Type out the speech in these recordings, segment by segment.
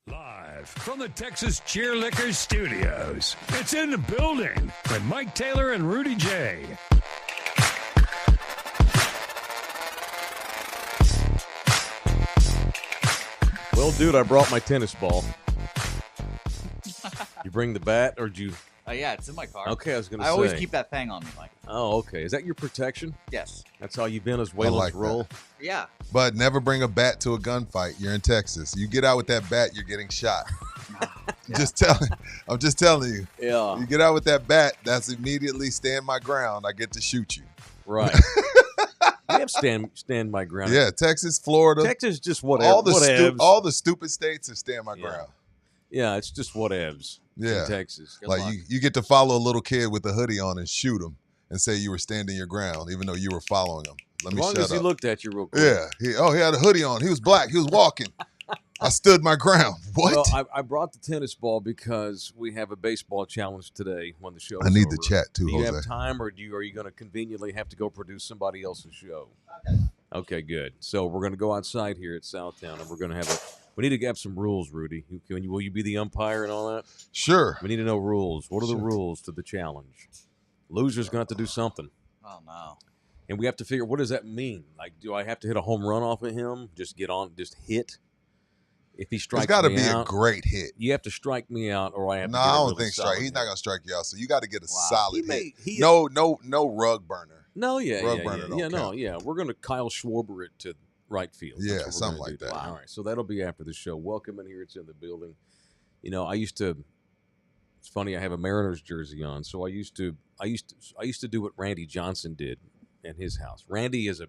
Live from the Texas Cheerlickers Studios, it's In the Building with Mike Taylor and Rudy J. Well, dude, I brought my tennis ball. You bring the bat, or did you? Yeah, it's in my car. Okay, I was going to say. I always keep that thing on me, Mike. Oh, okay. Is that your protection? Yes. That's how you've been as Waylon's like role? Yeah. But never bring a bat to a gunfight. You're in Texas. You get out with that bat, you're getting shot. I'm just telling you. Yeah. You get out with that bat, that's immediately stand my ground. I get to shoot you. Right. We have stand my ground. Yeah, Texas, Florida. Texas just whatever. All the stupid states are stand my ground. Yeah, it's just whatevs. Yeah. In Texas. Like you get to follow a little kid with a hoodie on and shoot him and say you were standing your ground, even though you were following him. Let me as long shut as up. he looked at you real quick. Yeah. He had a hoodie on. He was black. He was walking. I stood my ground. What? Well, I brought the tennis ball because we have a baseball challenge today when the show is I need over. to chat too, Do you Jose. have time, or are you going to conveniently have to go produce somebody else's show? Okay, good. So we're going to go outside here at Southtown, and we're going to have we need to have some rules, Rudy. Will you be the umpire and all that? Sure. We need to know rules. What are the rules to the challenge? Loser's going to have to do something. Oh, no. And we have to figure, what does that mean? Like, do I have to hit a home run off of him? Just hit? If he strikes me out. It's got to be a great hit. You have to strike me out, or I have to No, get a I don't really think strike. solid He's not hit. going to strike you out. So you got to get a solid hit. He- No rug burner. No, yeah. Rug burner don't count. We're going to Kyle Schwarber it to right field. That's Yeah, what we're something gonna like do that. today. All right, so that'll be after the show. Welcome in here. It's in the building. You know, it's funny, I have a Mariners jersey on, so I used to do what Randy Johnson did at his house. Randy is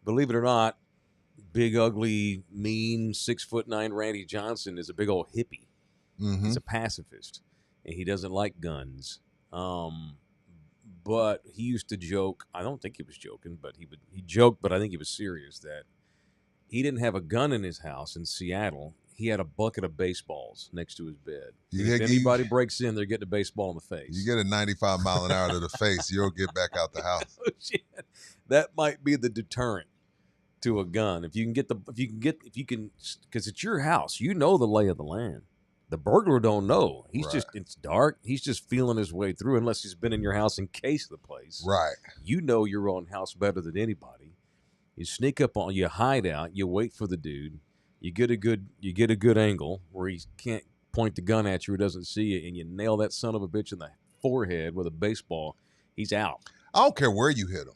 believe it or not, big, ugly, mean, 6'9" Randy Johnson is a big old hippie. Mm-hmm. He's a pacifist, and he doesn't like guns. But he used to joke. I don't think he was joking, but he joked, but I think he was serious that he didn't have a gun in his house in Seattle. He had a bucket of baseballs next to his bed. If anybody breaks in, they're getting a baseball in the face. You get a 95 mile an hour to the face, you'll get back out the house. Oh, shit. That might be the deterrent to a gun. If you can, because it's your house, you know the lay of the land. The burglar don't know. It's dark. He's just feeling his way through, unless he's been in your house and cased the place. Right. You know your own house better than anybody. You sneak up on, you hide out, you wait for the dude. You get a good angle where he can't point the gun at you or doesn't see you, and you nail that son of a bitch in the forehead with a baseball. He's out. I don't care where you hit him.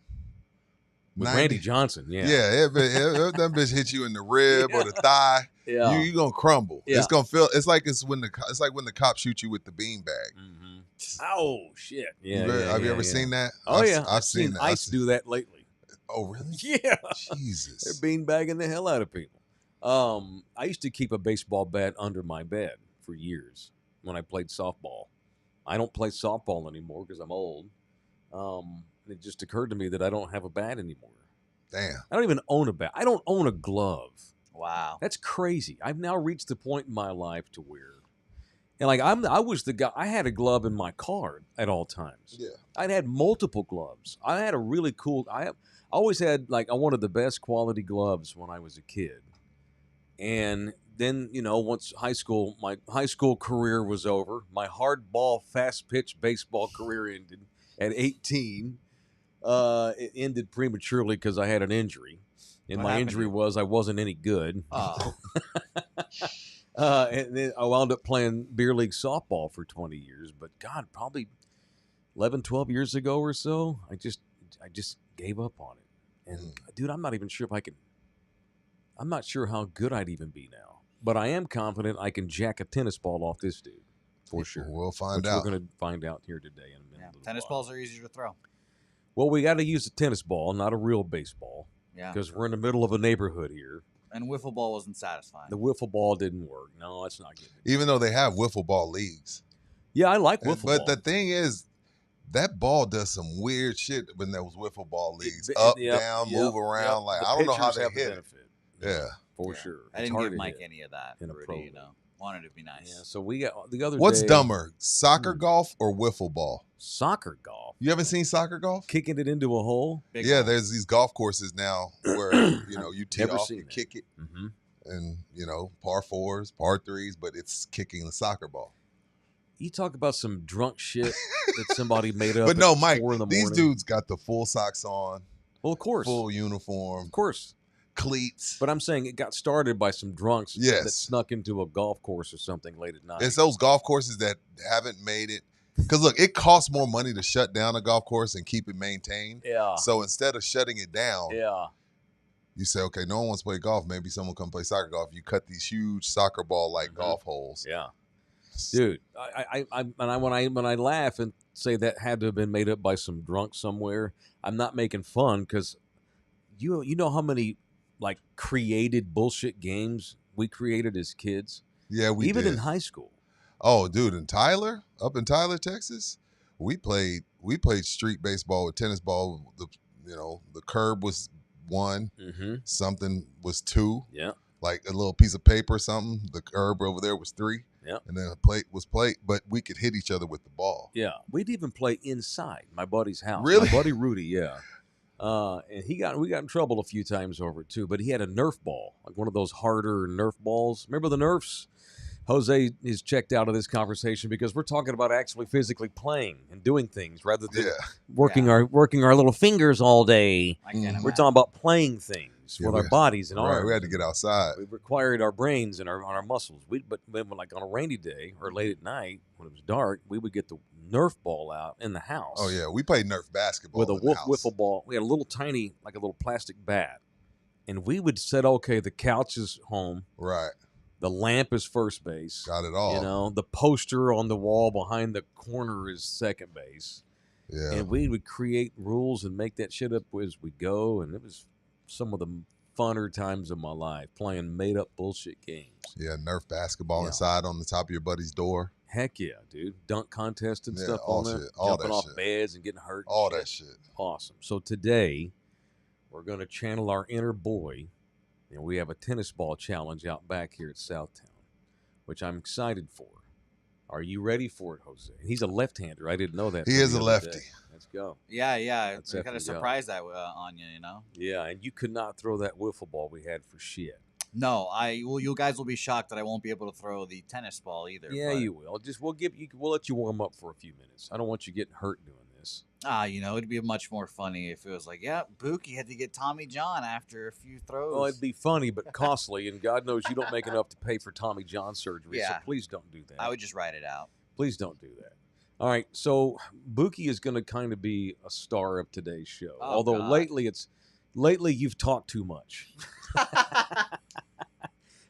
With Randy Johnson, yeah. Yeah, if that bitch hit you in the rib or the thigh, you're gonna crumble. Yeah. It's gonna feel. It's like when the cops shoot you with the beanbag. Mm-hmm. Oh shit! Yeah. Have you ever seen that? Oh yeah, I've seen that. ICE do that lately. Oh really? Yeah. Jesus. They're beanbagging the hell out of people. I used to keep a baseball bat under my bed for years when I played softball. I don't play softball anymore because I'm old. It just occurred to me that I don't have a bat anymore. Damn. I don't even own a bat. I don't own a glove. Wow. That's crazy. I've now reached the point in my life to where, and like I was the guy. I had a glove in my car at all times. Yeah. I'd had multiple gloves. I had a really cool. I always had I wanted the best quality gloves when I was a kid, and then once my high school career was over, my hardball fast pitch baseball career ended at 18. It ended prematurely because I had an injury, and my injury was I wasn't any good. Oh. And then I wound up playing beer league softball for 20 years. But God, probably 11, 12 years ago or so, I just gave up on it. And dude, I'm not even sure if I can. I'm not sure how good I'd even be now. But I am confident I can jack a tennis ball off this dude for sure. We'll find out. We're going to find out here today in a minute. Yeah. Tennis balls are easier to throw. Well, we got to use a tennis ball, not a real baseball. Yeah. Because we're in the middle of a neighborhood here. And wiffle ball wasn't satisfying. The wiffle ball didn't work. No, it's not good. Even though they have wiffle ball leagues. Yeah, I like wiffle ball. But the thing is, that ball does some weird shit when those wiffle ball leagues. Up, down, move around. Like, I don't know how they hit it. Yeah. For sure. I didn't give Mike any of that. In a Rudy, wanted to be nice. Yeah, so we got the other What's day, dumber, soccer golf or wiffle ball? Soccer golf. You haven't seen soccer golf? Kicking it into a hole? There's these golf courses now where you tee Never off, seen you that. kick it, Mm-hmm. and par fours, par threes, but it's kicking the soccer ball. You talk about some drunk shit that somebody made up. But no, at Mike, 4 in the these morning. dudes got the full socks on. Well, of course, full uniform, of course, cleats. But I'm saying it got started by some drunks Yes. that snuck into a golf course or something late at night. It's those golf courses that haven't made it. Because, look, it costs more money to shut down a golf course and keep it maintained. Yeah. So instead of shutting it down, yeah, you say, okay, no one wants to play golf. Maybe someone come play soccer golf. You cut these huge soccer ball-like golf holes. Yeah. Dude, when I laugh and say that had to have been made up by some drunk somewhere, I'm not making fun because you know how many like created bullshit games we created as kids? Yeah, we even did. in high school. Oh, dude, up in Tyler, Texas, we played street baseball with tennis ball. The curb was 1, something was 2. Yeah. Like a little piece of paper or something. The curb over there was 3. Yeah. And then a plate was plate, but we could hit each other with the ball. Yeah. We'd even play inside my buddy's house. Really? My buddy Rudy, yeah. And we got in trouble a few times over it too, but he had a Nerf ball, like one of those harder Nerf balls. Remember the Nerfs? Jose is checked out of this conversation because we're talking about actually physically playing and doing things rather than working our little fingers all day. We're talking about playing things with our bodies and arms. We had to get outside. We required our brains and our muscles. But like on a rainy day or late at night when it was dark, we would get the Nerf ball out in the house. Oh yeah, we played Nerf basketball with a wiffle ball. We had a little tiny, like a little plastic bat, and we would set the couch is home. Right. The lamp is first base. Got it all. The poster on the wall behind the corner is second base. Yeah. And we would create rules and make that shit up as we go. And it was some of the funner times of my life playing made up bullshit games. Yeah, Nerf basketball inside on the top of your buddy's door. Heck yeah, dude. Dunk contest and stuff all on there. Shit. All Jumping that off shit. beds and getting hurt. All that shit. Awesome. So today, we're going to channel our inner boy. And we have a tennis ball challenge out back here at Southtown, which I'm excited for. Are you ready for it, Jose? He's a left-hander. I didn't know that. He is a lefty. Let's go. Yeah. Let's I kind of surprised that on you, Yeah, and you could not throw that wiffle ball we had for shit. No, you guys will be shocked that I won't be able to throw the tennis ball either. Yeah, you will. We'll let you warm up for a few minutes. I don't want you getting hurt doing this. It'd be much more funny if it was like, Buki had to get Tommy John after a few throws. Well, it'd be funny, but costly, and God knows you don't make enough to pay for Tommy John surgery, so please don't do that. I would just write it out. Please don't do that. All right, so Buki is going to kind of be a star of today's show, although lately you've talked too much.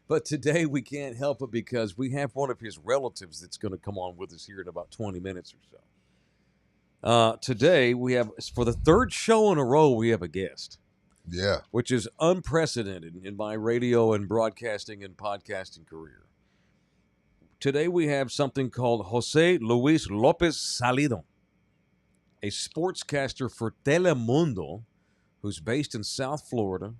But today we can't help it because we have one of his relatives that's going to come on with us here in about 20 minutes or so. Today we have, for the third show in a row, we have a guest. Yeah. Which is unprecedented in my radio and broadcasting and podcasting career. Today we have something called José Luis López Salido, a sportscaster for Telemundo who's based in South Florida,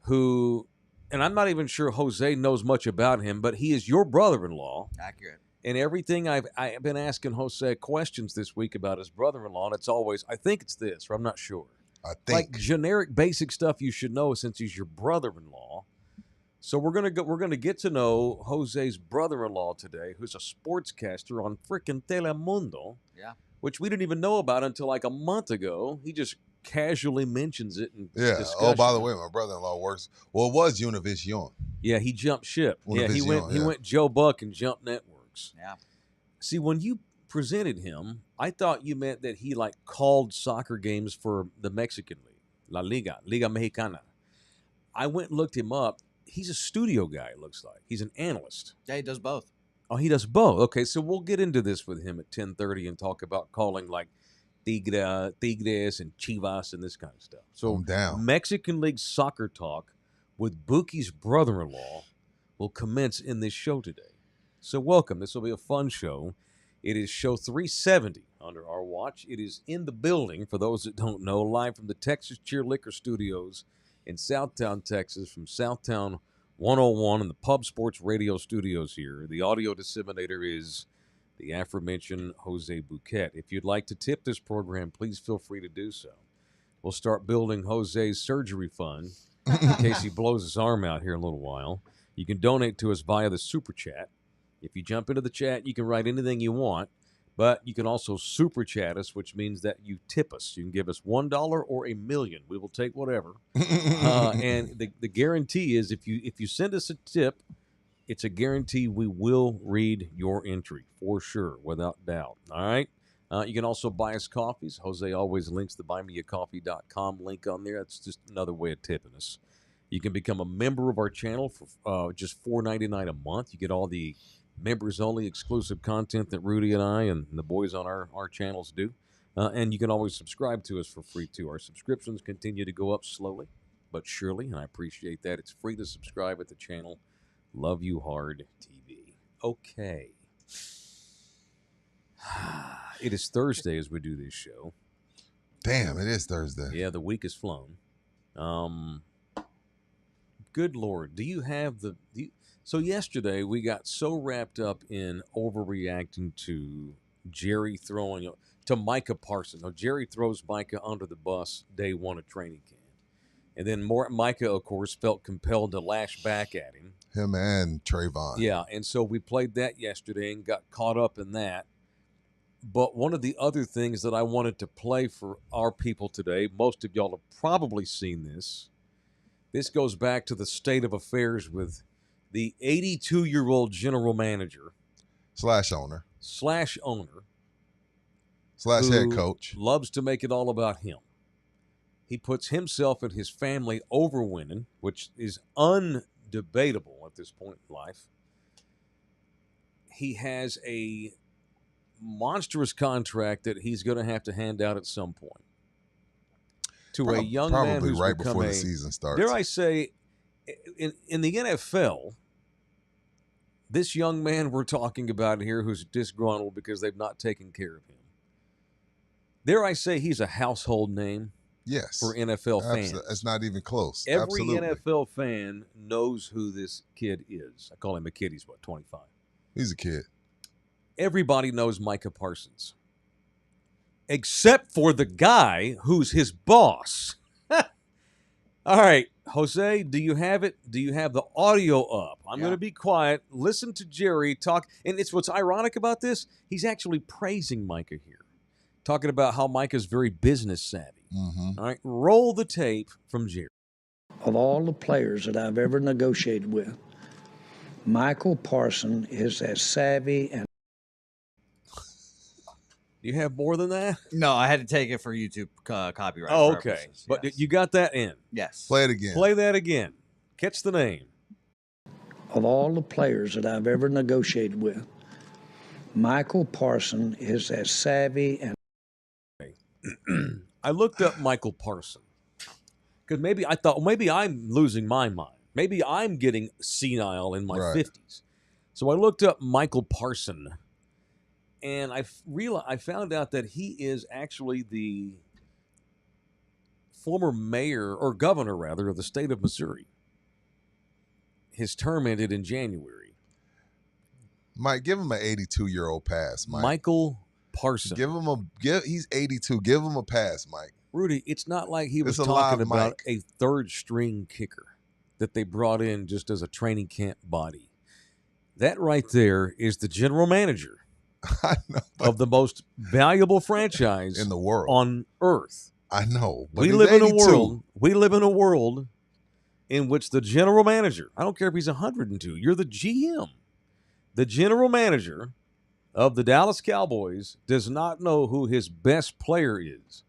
and I'm not even sure Jose knows much about him, but he is your brother-in-law. Accurate. And everything I've been asking Jose questions this week about his brother-in-law, and it's always, I think it's this, or I'm not sure. I think. Like generic basic stuff you should know since he's your brother-in-law. So we're gonna get to know Jose's brother-in-law today, who's a sportscaster on frickin' Telemundo. Yeah. Which we didn't even know about until like a month ago. He just casually mentions it in discussion. Oh, by the way, my brother-in-law works. Well, it was Univision. Yeah, he jumped ship. Univision, he went Joe Buck and jumped networks. Yeah. See, when you presented him, I thought you meant that he like called soccer games for the Mexican League, La Liga Mexicana. I went and looked him up. He's a studio guy, it looks like. He's an analyst. Yeah, he does both. Oh, he does both. Okay, so we'll get into this with him at 10:30 and talk about calling like Tigres and Chivas and this kind of stuff. So I'm down. Mexican League soccer talk with Buki's brother-in-law will commence in this show today. So welcome. This will be a fun show. It is show 370 under our watch. It is in the building, for those that don't know, live from the Texas Cheer Liquor Studios in Southtown, Texas, from Southtown 101 and the Pub Sports Radio Studios here. The audio disseminator is the aforementioned Jose Bouquet. If you'd like to tip this program, please feel free to do so. We'll start building Jose's surgery fund in case he blows his arm out here in a little while. You can donate to us via the Super Chat. If you jump into the chat, you can write anything you want, but you can also Super Chat us, which means that you tip us. You can give us $1 or $1 million. We will take whatever. And the guarantee is if you send us a tip, it's a guarantee we will read your entry for sure, without doubt. All right? You can also buy us coffees. Jose always links the buymeacoffee.com link on there. That's just another way of tipping us. You can become a member of our channel for just $4.99 a month. You get all the members-only exclusive content that Rudy and I and the boys on our channels do. And you can always subscribe to us for free, too. Our subscriptions continue to go up slowly but surely, and I appreciate that. It's free to subscribe at the channel. Love You Hard TV. Okay. It is Thursday as we do this show. Damn, it is Thursday. Yeah, the week has flown. Good Lord. Do you have so yesterday we got so wrapped up in overreacting to Jerry throwing to Micah Parsons. Now, Jerry throws Micah under the bus day one of training camp. And then Micah, of course, felt compelled to lash back at him. Him and Trayvon. Yeah, and so we played that yesterday and got caught up in that. But one of the other things that I wanted to play for our people today, most of y'all have probably seen this. This goes back to the state of affairs with the 82-year-old general manager. Slash owner. Slash head coach. Loves to make it all about him. He puts himself and his family over winning, which is undebatable at this point in life. He has a monstrous contract that he's going to have to hand out at some point to a young man who's right become before the season starts. Dare I say, in the NFL, this young man we're talking about here who's disgruntled because they've not taken care of him. Dare I say he's a household name? Yes. For NFL fans. It's not even close. Every Absolutely. NFL fan knows who this kid is. I call him a kid. He's, 25? He's a kid. Everybody knows Micah Parsons. Except for the guy who's his boss. All right, Jose, do you have it? Do you have the audio up? I'm going to be quiet. Listen to Jerry talk. And it's what's ironic about this, he's actually praising Micah here. Talking about how Micah's very business savvy. Mm-hmm. All right, roll the tape from Jerry. Of all the players that I've ever negotiated with, Michael Parsons is as savvy and. Do you have more than that? No, I had to take it for YouTube copyright. Oh, okay. purposes. But Yes. you got that in. Yes. Play it again. Play that again. Catch the name. Of all the players that I've ever negotiated with, Michael Parsons is as savvy and. I looked up Michael Parsons because maybe I thought, maybe I'm losing my mind. Maybe I'm getting senile in my 50s. So I looked up Michael Parsons, and I found out that he is actually the former mayor, or governor rather, of the state of Missouri. His term ended in January. Mike, give him an 82-year-old pass, Mike. Michael Parsons. He's 82. Give him a pass, Mike. Rudy, it's not like he was It's a talking live about mic. a third-string kicker that they brought in just as a training camp body. That right there is the general manager I know, of the most valuable franchise in the world on earth. I know. But We he's live in 82. We live in a world in which the general manager, I don't care if he's 102, you're the GM. The general manager of the Dallas Cowboys does not know who his best player is.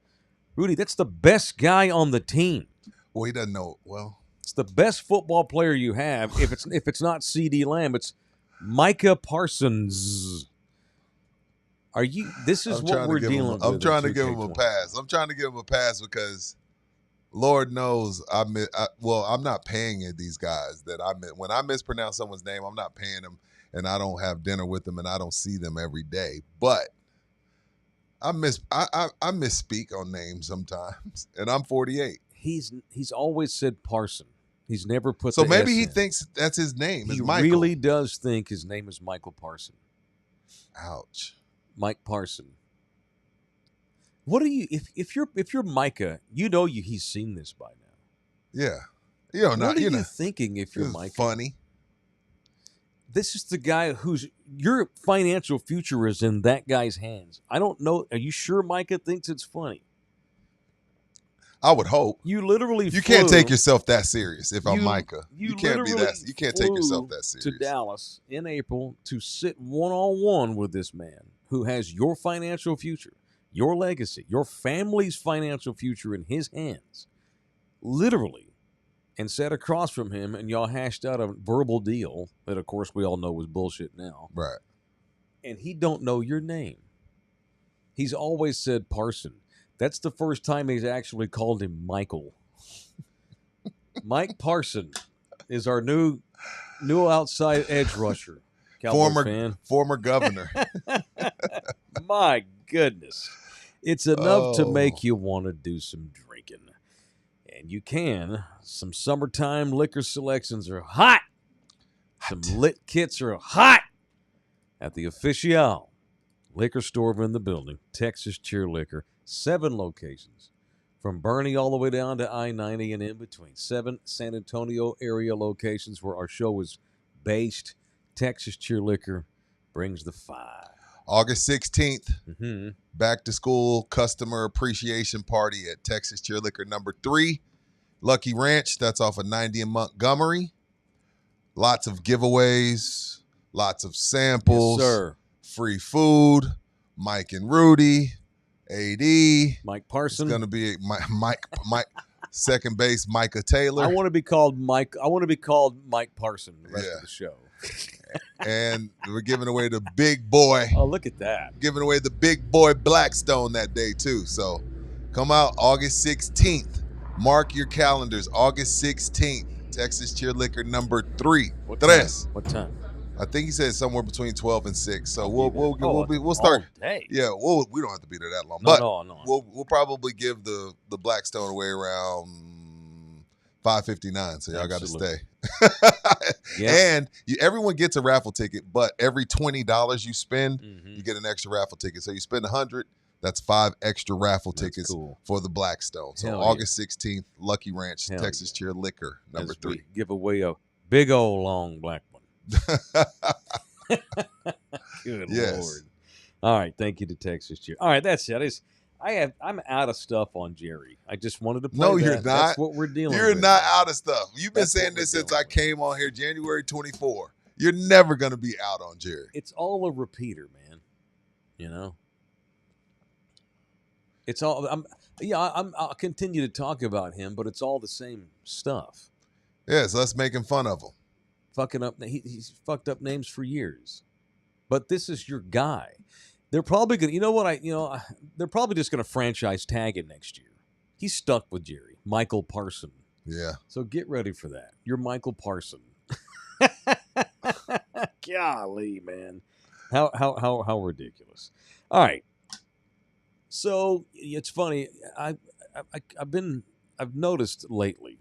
Rudy, that's the best guy on the team. Well, he doesn't know. Well, It's the best football player you have. If it's not CeeDee Lamb, it's Micah Parsons. This is what we're dealing with. I'm trying to give him a 2K20. pass. I'm trying to give him a pass because Lord knows I'm not paying these guys that when I mispronounce someone's name, I'm not paying them, and I don't have dinner with them, and I don't see them every day. But I misspeak on names sometimes, and I'm 48. He's always said Parson. He's never put. So the maybe S he in. thinks that's his name. He It's Michael. really does think his name is Michael Parson. Ouch. Mike Parson. What do you if you're Micah, he's seen this by now. Yeah. What are you thinking if you're It's Micah? funny. This is the guy your financial future is in that guy's hands. I don't know. Are you sure Micah thinks it's funny? I would hope. You literally You can't take yourself that serious if I'm Micah. You can't be that. literally You can't take yourself flew that serious. to Dallas in April to sit one-on-one with this man who has your financial future, your legacy, your family's financial future in his hands, literally, and sat across from him, and y'all hashed out a verbal deal that, of course, we all know was bullshit now. Right. And he don't know your name. He's always said Parson. That's the first time he's actually called him Michael. Mike Parson is our new outside edge rusher. Former governor. My goodness. It's enough to make you want to do some drinking. And you can. Some summertime liquor selections are hot. Some lit kits are hot. At the Official liquor store in the building, Texas Cheer Liquor. 7 locations, from Bernie all the way down to I-90 and in between. 7 San Antonio area locations where our show is based. Texas Cheer Liquor brings the 5. August 16th, back to school customer appreciation party at Texas Cheer Liquor number 3, Lucky Ranch. That's off of 90 in Montgomery. Lots of giveaways, lots of samples, Yes, sir. Free food, Mike and Rudy. AD. Mike Parson. It's going to be Mike, second base, Micah Taylor. I want to be called Mike. I want to be called Mike Parson the rest of the show. And we're giving away the big boy. Oh, look at that. Giving away the big boy Blackstone that day, too. So come out August 16th. Mark your calendars. August 16th. Texas Cheer Liquor number 3. What time? I think he said somewhere between 12 and 6. So we'll start. All day. Yeah, we don't have to be there that long. No. We'll probably give the Blackstone away around 5:59. So y'all got to stay. And everyone gets a raffle ticket, but every $20 you spend, you get an extra raffle ticket. So you spend $100, that's 5 extra raffle tickets for the Blackstone. So August 16th, Lucky Ranch, Texas Cheer Liquor number 3. Give away a big old long black one. Good Lord. All right, thank you to Texas Cheer. All right, that's it. I'm out of stuff on Jerry. I just wanted to play No, that. you're not. That's what we're dealing with. You're not out of stuff. You've been saying this since I came on here January 24. You're never going to be out on Jerry. It's all a repeater, man. You know? It's all I'll continue to talk about him, but it's all the same stuff. Yeah, so let's making fun of him. Fucking up. He's fucked up names for years, but this is your guy. They're probably gonna. You know what? They're probably just gonna franchise tag him next year. He's stuck with Jerry, Michael Parson. Yeah. So get ready for that. You're Michael Parson. Golly, man, how ridiculous. All right. So it's funny. I've noticed lately.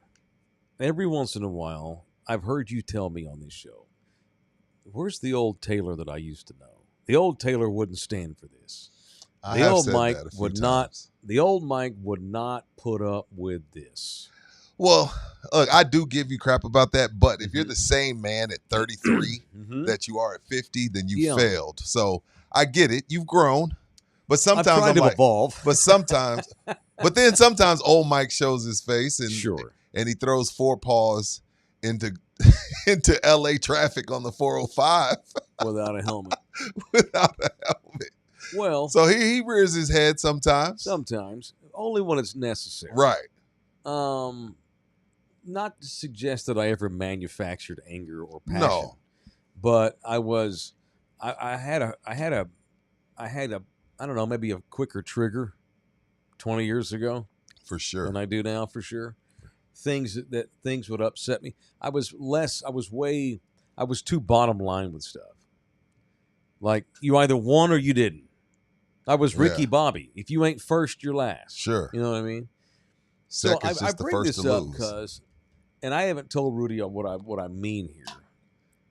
Every once in a while, I've heard you tell me on this show, where's the old Taylor that I used to know? The old Taylor wouldn't stand for this. The old Mike would not put up with this. Well, look, I do give you crap about that, but if you're the same man at 33 that you are at 50, then you failed. So I get it. You've grown. But sometimes I'm trying to evolve. But then sometimes old Mike shows his face and he throws 4 paws into LA traffic on the 405 without a helmet. Well, so he rears his head sometimes. Sometimes, only when it's necessary. Right. Not to suggest that I ever manufactured anger or passion. No. But I had a I don't know, maybe a quicker trigger 20 years ago. For sure. Than I do now, for sure. Things would upset me. I was too bottom line with stuff. Like, you either won or you didn't. I was Ricky Bobby. If you ain't first, you're last. Sure. You know what I mean? Second's I just the bring first this to up lose. because, and I haven't told Rudy what I mean here.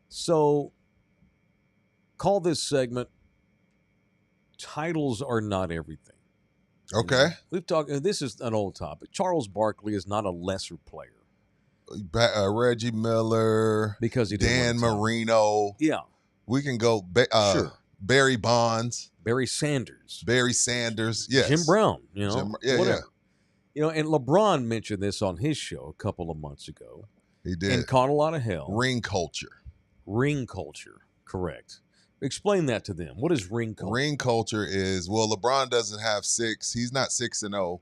So, call this segment "Titles Are Not Everything." Okay. We've talked. This is an old topic. Charles Barkley is not a lesser player. Reggie Miller, because he didn't Dan win a title. Marino. Yeah, We can go sure. Barry Bonds, Barry Sanders, yes. Jim Brown, whatever. Yeah. And LeBron mentioned this on his show a couple of months ago. He did. And caught a lot of hell. Ring culture. Ring culture, correct. Explain that to them. What is ring culture? Ring culture is, well, LeBron doesn't have 6. He's not 6-0.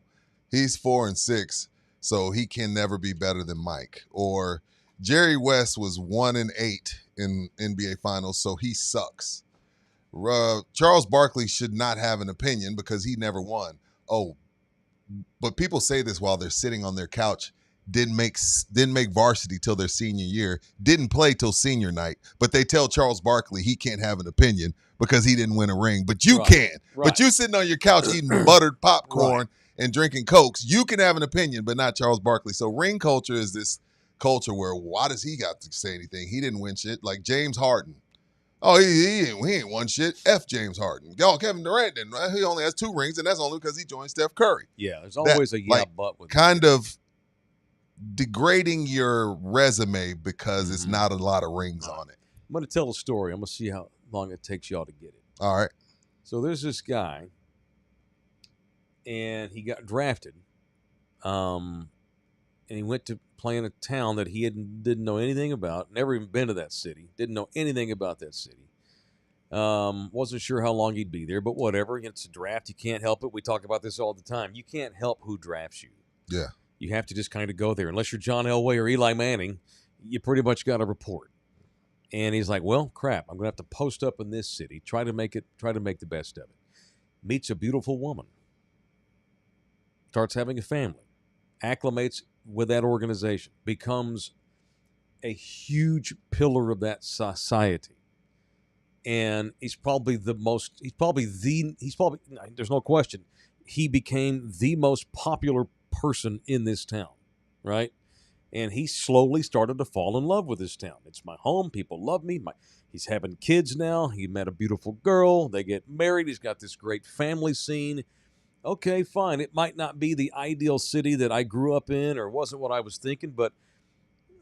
He's 4-6, so he can never be better than Mike. Or Jerry West was 1-8 in NBA Finals, so he sucks. Charles Barkley should not have an opinion because he never won. Oh, but people say this while they're sitting on their couch. Didn't make varsity till their senior year. Didn't play till senior night. But they tell Charles Barkley he can't have an opinion because he didn't win a ring. But you can. Right. But you sitting on your couch eating buttered popcorn and drinking Cokes. You can have an opinion, but not Charles Barkley. So ring culture is this culture where why does he got to say anything? He didn't win shit. Like James Harden. Oh, he ain't won shit. F James Harden. Y'all, Kevin Durant didn't. He only has 2 rings, and that's only because he joined Steph Curry. Yeah, there's always but with kind of degrading your resume because it's not a lot of rings on it. I'm going to tell a story. I'm going to see how long it takes y'all to get it. All right. So there's this guy, and he got drafted, and he went to play in a town that he didn't know anything about, never even been to that city, didn't know anything about that city. Wasn't sure how long he'd be there, but whatever. It's a draft. You can't help it. We talk about this all the time. You can't help who drafts you. Yeah. You have to just kind of go there. Unless you're John Elway or Eli Manning, you pretty much got to report. And he's like, well, crap, I'm going to have to post up in this city, try to make the best of it. Meets a beautiful woman. Starts having a family. Acclimates with that organization. Becomes a huge pillar of that society. And there's no question, he became the most popular person in this town, right? And he slowly started to fall in love with this town. It's my home. People love me. He's having kids now. He met a beautiful girl. They get married. He's got this great family scene. Okay, fine. It might not be the ideal city that I grew up in or wasn't what I was thinking, but,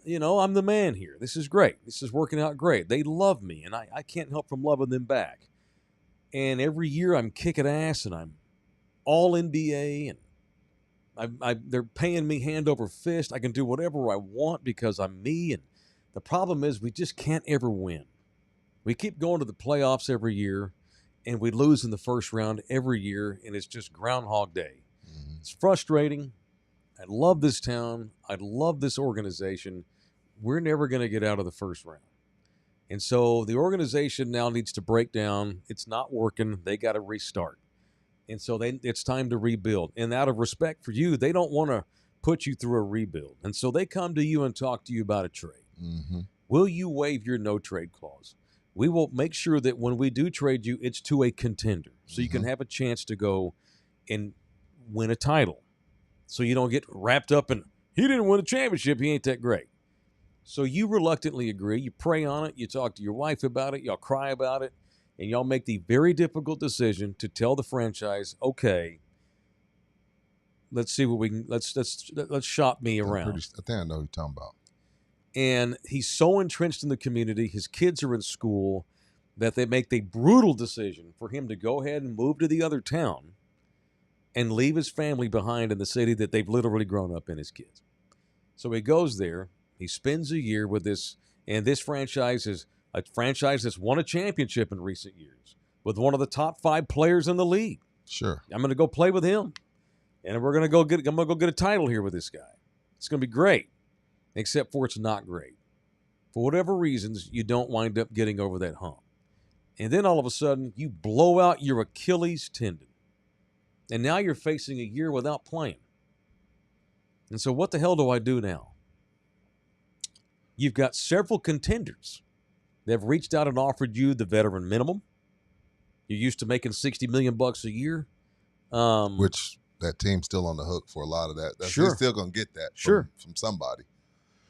I'm the man here. This is great. This is working out great. They love me, and I can't help from loving them back. And every year I'm kicking ass, and I'm all NBA, and they're paying me hand over fist. I can do whatever I want because I'm me. And the problem is we just can't ever win. We keep going to the playoffs every year, and we lose in the first round every year, and it's just Groundhog Day. Mm-hmm. It's frustrating. I love this town. I love this organization. We're never going to get out of the first round. And so the organization now needs to break down. It's not working. They got to restart. And so it's time to rebuild. And out of respect for you, they don't want to put you through a rebuild. And so they come to you and talk to you about a trade. Mm-hmm. Will you waive your no-trade clause? We will make sure that when we do trade you, it's to a contender. So you can have a chance to go and win a title. So you don't get wrapped up in, he didn't win a championship, he ain't that great. So you reluctantly agree. You pray on it. You talk to your wife about it. Y'all cry about it. And y'all make the very difficult decision to tell the franchise, okay, let's see what we can, let's shop me around. I think I know who you're talking about. And he's so entrenched in the community, his kids are in school, that they make the brutal decision for him to go ahead and move to the other town and leave his family behind in the city that they've literally grown up in, his kids. So he goes there, he spends a year with this, and this franchise is a franchise that's won a championship in recent years with one of the top 5 players in the league. Sure. I'm going to go play with him, and I'm going to go get a title here with this guy. It's going to be great, except for it's not great. For whatever reasons, you don't wind up getting over that hump. And then all of a sudden, you blow out your Achilles tendon. And now you're facing a year without playing. And so what the hell do I do now? You've got several contenders that have reached out and offered you the veteran minimum. You're used to making $60 million a year. Which that team's still on the hook for a lot of that. Sure. He's still going to get that from somebody.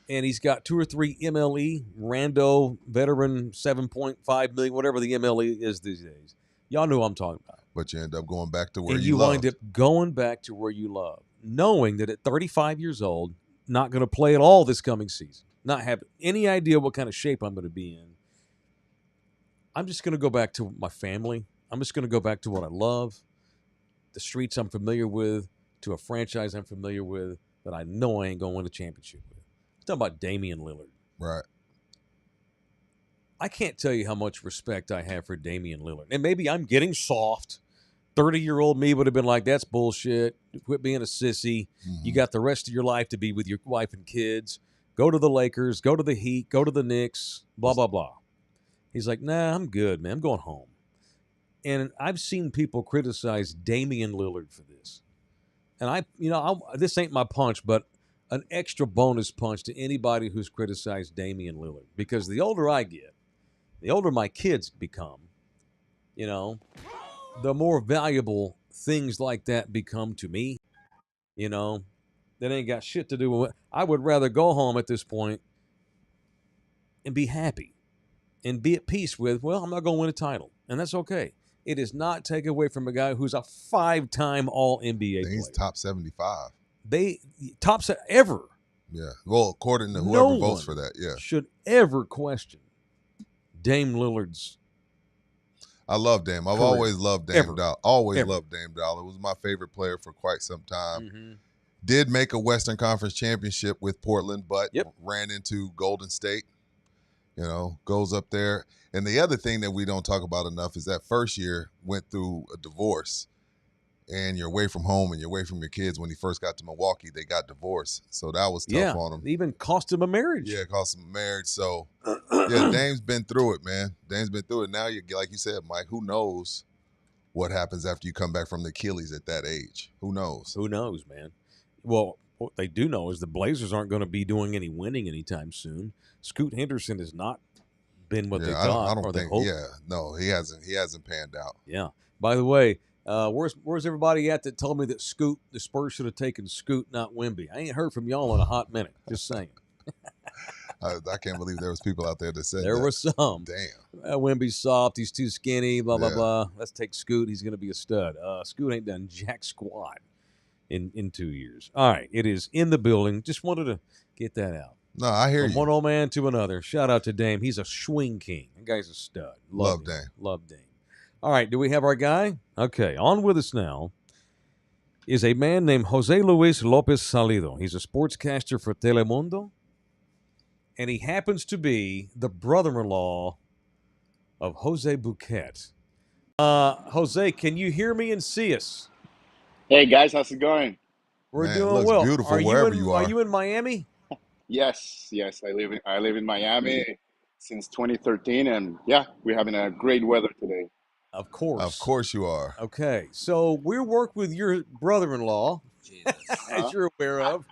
And he's got 2 or 3 MLE, rando, veteran, $7.5 million, whatever the MLE is these days. Y'all know what I'm talking about. But you end up going back to where and you wind up going back to where you love, knowing that at 35 years old, not going to play at all this coming season, not have any idea what kind of shape I'm going to be in. I'm just going to go back to my family. I'm just going to go back to what I love, the streets I'm familiar with, to a franchise I'm familiar with that I know I ain't going to win a championship with. I'm talking about Damian Lillard. Right. I can't tell you how much respect I have for Damian Lillard. And maybe I'm getting soft. 30-year-old me would have been like, that's bullshit. Quit being a sissy. Mm-hmm. You got the rest of your life to be with your wife and kids. Go to the Lakers. Go to the Heat. Go to the Knicks. Blah, blah, blah. He's like, nah, I'm good, man. I'm going home. And I've seen people criticize Damian Lillard for this. And this ain't my punch, but an extra bonus punch to anybody who's criticized Damian Lillard. Because the older I get, the older my kids become, the more valuable things like that become to me. That ain't got shit to do with it. I would rather go home at this point and be happy and be at peace with, well, I'm not going to win a title. And that's okay. It is not taken away from a guy who's a 5-time All-NBA player. He's top 75. Top ever. Yeah. Well, according to whoever votes for that, yeah. Should ever question Dame Lillard's. I love Dame. I've always loved Dame Dollar. Loved Dame Dollar. Was my favorite player for quite some time. Mm-hmm. Did make a Western Conference championship with Portland, but ran into Golden State. Goes up there. And the other thing that we don't talk about enough is that first year went through a divorce. And you're away from home and you're away from your kids. When he first got to Milwaukee, they got divorced. So that was tough on him. It even cost him a marriage. Yeah, it cost him a marriage. So, Dame's been through it, man. Dame's been through it. Now, like you said, Mike, who knows what happens after you come back from the Achilles at that age? Who knows? Who knows, man? Well, what they do know is the Blazers aren't going to be doing any winning anytime soon. Scoot Henderson has not been what they thought. I don't think. Yeah, no, he hasn't. He hasn't panned out. Yeah. By the way, where's everybody at that told me that the Spurs should have taken Scoot, not Wemby? I ain't heard from y'all in a hot minute. Just saying. I can't believe there was people out there that said there were some. Damn. Wemby's soft. He's too skinny. Blah blah blah. Let's take Scoot. He's going to be a stud. Scoot ain't done jack squat in 2 years. All right, it is in the building. Just wanted to get that out. No, I hear you. From one old man to another. Shout out to Dame. He's a swing king. That guy's a stud. Love Dame. Love Dame. All right, do we have our guy? Okay, on with us now is a man named José Luis López Salido. He's a sportscaster for Telemundo, and he happens to be the brother-in-law of Jose Bouquet. Jose, can you hear me and see us? Hey, guys, how's it going? We're doing well. Beautiful wherever you are. Are you in Miami? Yes, I live in Miami since 2013, and we're having a great weather today. Of course. Of course you are. Okay, so we work with your brother-in-law, as you're aware of.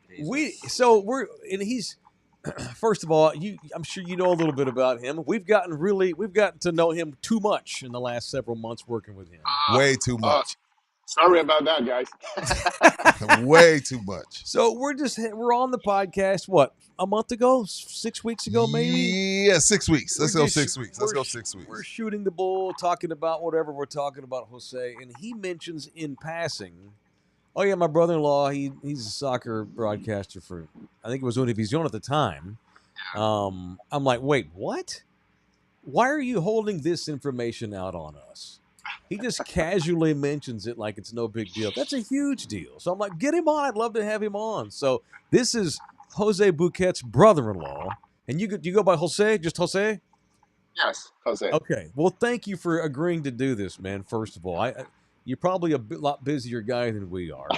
He's first of all, I'm sure you know a little bit about him. We've gotten to know him too much in the last several months working with him. Way too much. Sorry about that, guys. Way too much. So we're on the podcast, what, a month ago? 6 weeks ago, maybe? Yeah, 6 weeks. Let's go 6 weeks. We're shooting the bull, talking about whatever we're talking about, Jose, and he mentions in passing, oh yeah, my brother-in-law, he's a soccer broadcaster for, I think it was Univision at the time. I'm like, wait, what? Why are you holding this information out on us? He just casually mentions it like it's no big deal. That's a huge deal. So I'm like, get him on. I'd love to have him on. So this is Jose Bouquet's brother-in-law. And you go by Jose? Just Jose? Yes, Jose. Okay. Well, thank you for agreeing to do this, man, first of all. You're probably a lot busier guy than we are.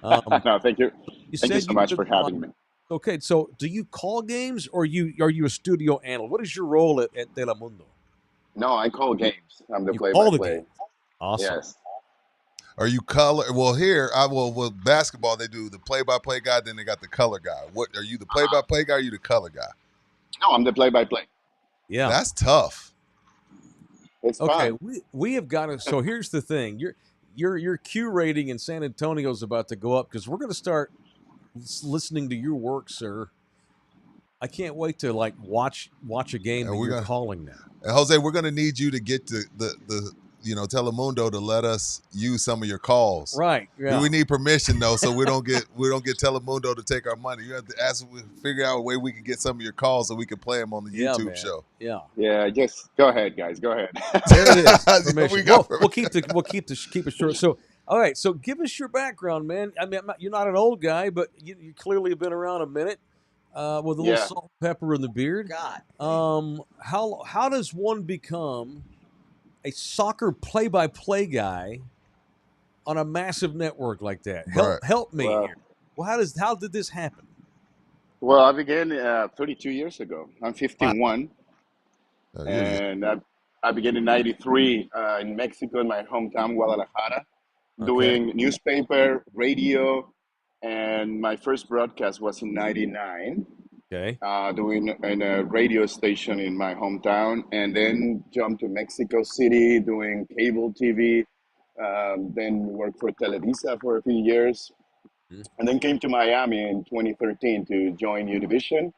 No, thank you. Thank you so much for having me. Okay, so do you call games or are you a studio analyst? What is your role at Telemundo? No, I call games. I'm the You play-by-play. Awesome. Yes. Are you color? Well, here, with basketball, they do the play-by-play guy, then they got the color guy. What are you, the play-by-play guy or are you the color guy? No, I'm the play-by-play. Yeah. That's tough. It's Okay, fun. we have got to. So here's the thing: your Q rating in San Antonio is about to go up because we're going to start listening to your work, sir. I can't wait to watch a game that you're calling now. And Jose, we're going to need you to get to the Telemundo to let us use some of your calls. Right. Yeah. We need permission though, so we don't get Telemundo to take our money. You have to figure out a way we can get some of your calls so we can play them on the YouTube man. show. Yeah. Yeah, just go ahead, guys. Go ahead. There it is. Permission. got We'll keep it short. So, all right. So, give us your background, man. I mean, you're not an old guy, but you clearly have been around a minute. With a little salt and pepper in the beard. God. How does one become a soccer play-by-play guy on a massive network like that? Help me here. Well, how did this happen? Well, I began 32 years ago. I'm 51, and I began in '93 in Mexico, in my hometown, Guadalajara, doing newspaper, radio, and my first broadcast was in '99. Okay. Doing in a radio station in my hometown, and then jumped to Mexico City doing cable TV. Then worked for Televisa for a few years, and then came to Miami in 2013 to join Univision.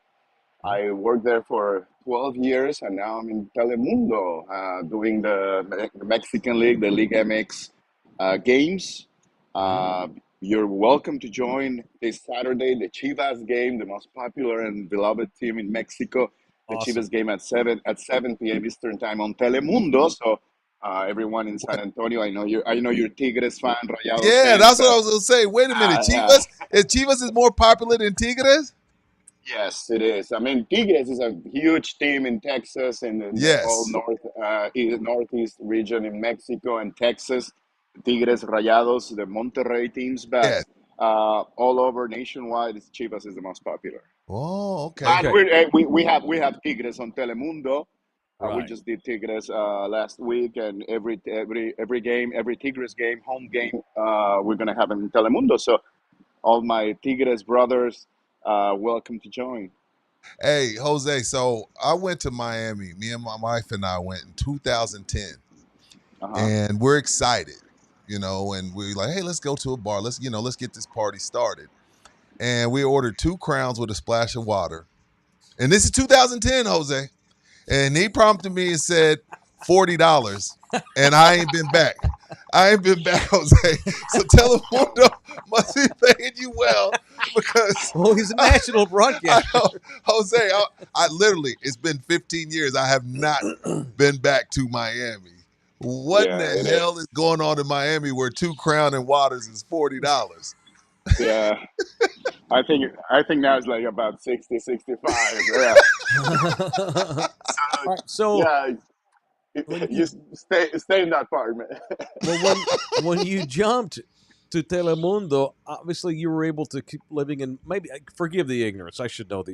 I worked there for 12 years, and now I'm in Telemundo doing the Mexican League, the League MX games. You're welcome to join this Saturday, the Chivas game, the most popular and beloved team in Mexico. The Chivas game at 7 p.m. Eastern time on Telemundo. So everyone in San Antonio, I know you're Tigres fan, Rayados Yeah, fan, that's so, what I was gonna say. Wait a minute, Chivas is more popular than Tigres? Yes, it is. I mean, Tigres is a huge team in Texas and in the whole northeast region in Mexico and Texas. Tigres, Rayados, the Monterrey teams, but all over nationwide, Chivas is the most popular. Oh, okay. But we have Tigres on Telemundo. We just did Tigres last week, and every game, every Tigres game, home game, we're gonna have them in Telemundo. So all my Tigres brothers, welcome to join. Hey, Jose, so I went to Miami. Me and my wife and I went in 2010. And we're excited, and we're like, hey, let's go to a bar. Let's get this party started. And we ordered 2 crowns with a splash of water. And this is 2010, Jose. And he prompted me and said $40. And I ain't been back. Jose. So Telemundo must be paying you well because he's a national broadcaster. Jose, I literally, it's been 15 years. I have not been back to Miami. What in the hell is going on in Miami where 2 Crown and Waters is $40? Yeah. I think now it's like about 60, 65. Yeah. So yeah, you stay in that part, man. Well, when you jumped to Telemundo, obviously you were able to keep living in. Maybe forgive the ignorance. I should know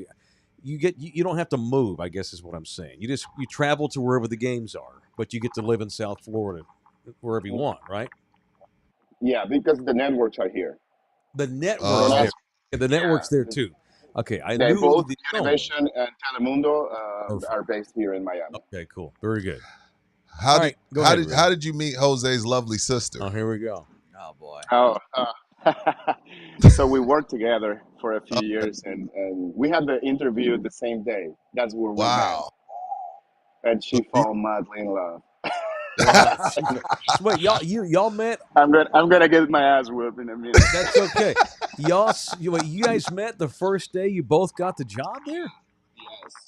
you don't have to move. I guess is what I'm saying. You travel to wherever the games are, but you get to live in South Florida wherever you want, right? Yeah, because the networks are here. The network's there. Yeah, the network's there too. Okay, They both Univision and Telemundo are based here in Miami. Okay, cool, very good. How did you meet Jose's lovely sister? Oh, here we go. Oh boy. So we worked together for a few years, and we had the interview the same day. That's where we met. And she fell madly in love. Wait, y'all met? I'm gonna get my ass whooped in a minute. That's okay. You guys met the first day you both got the job there?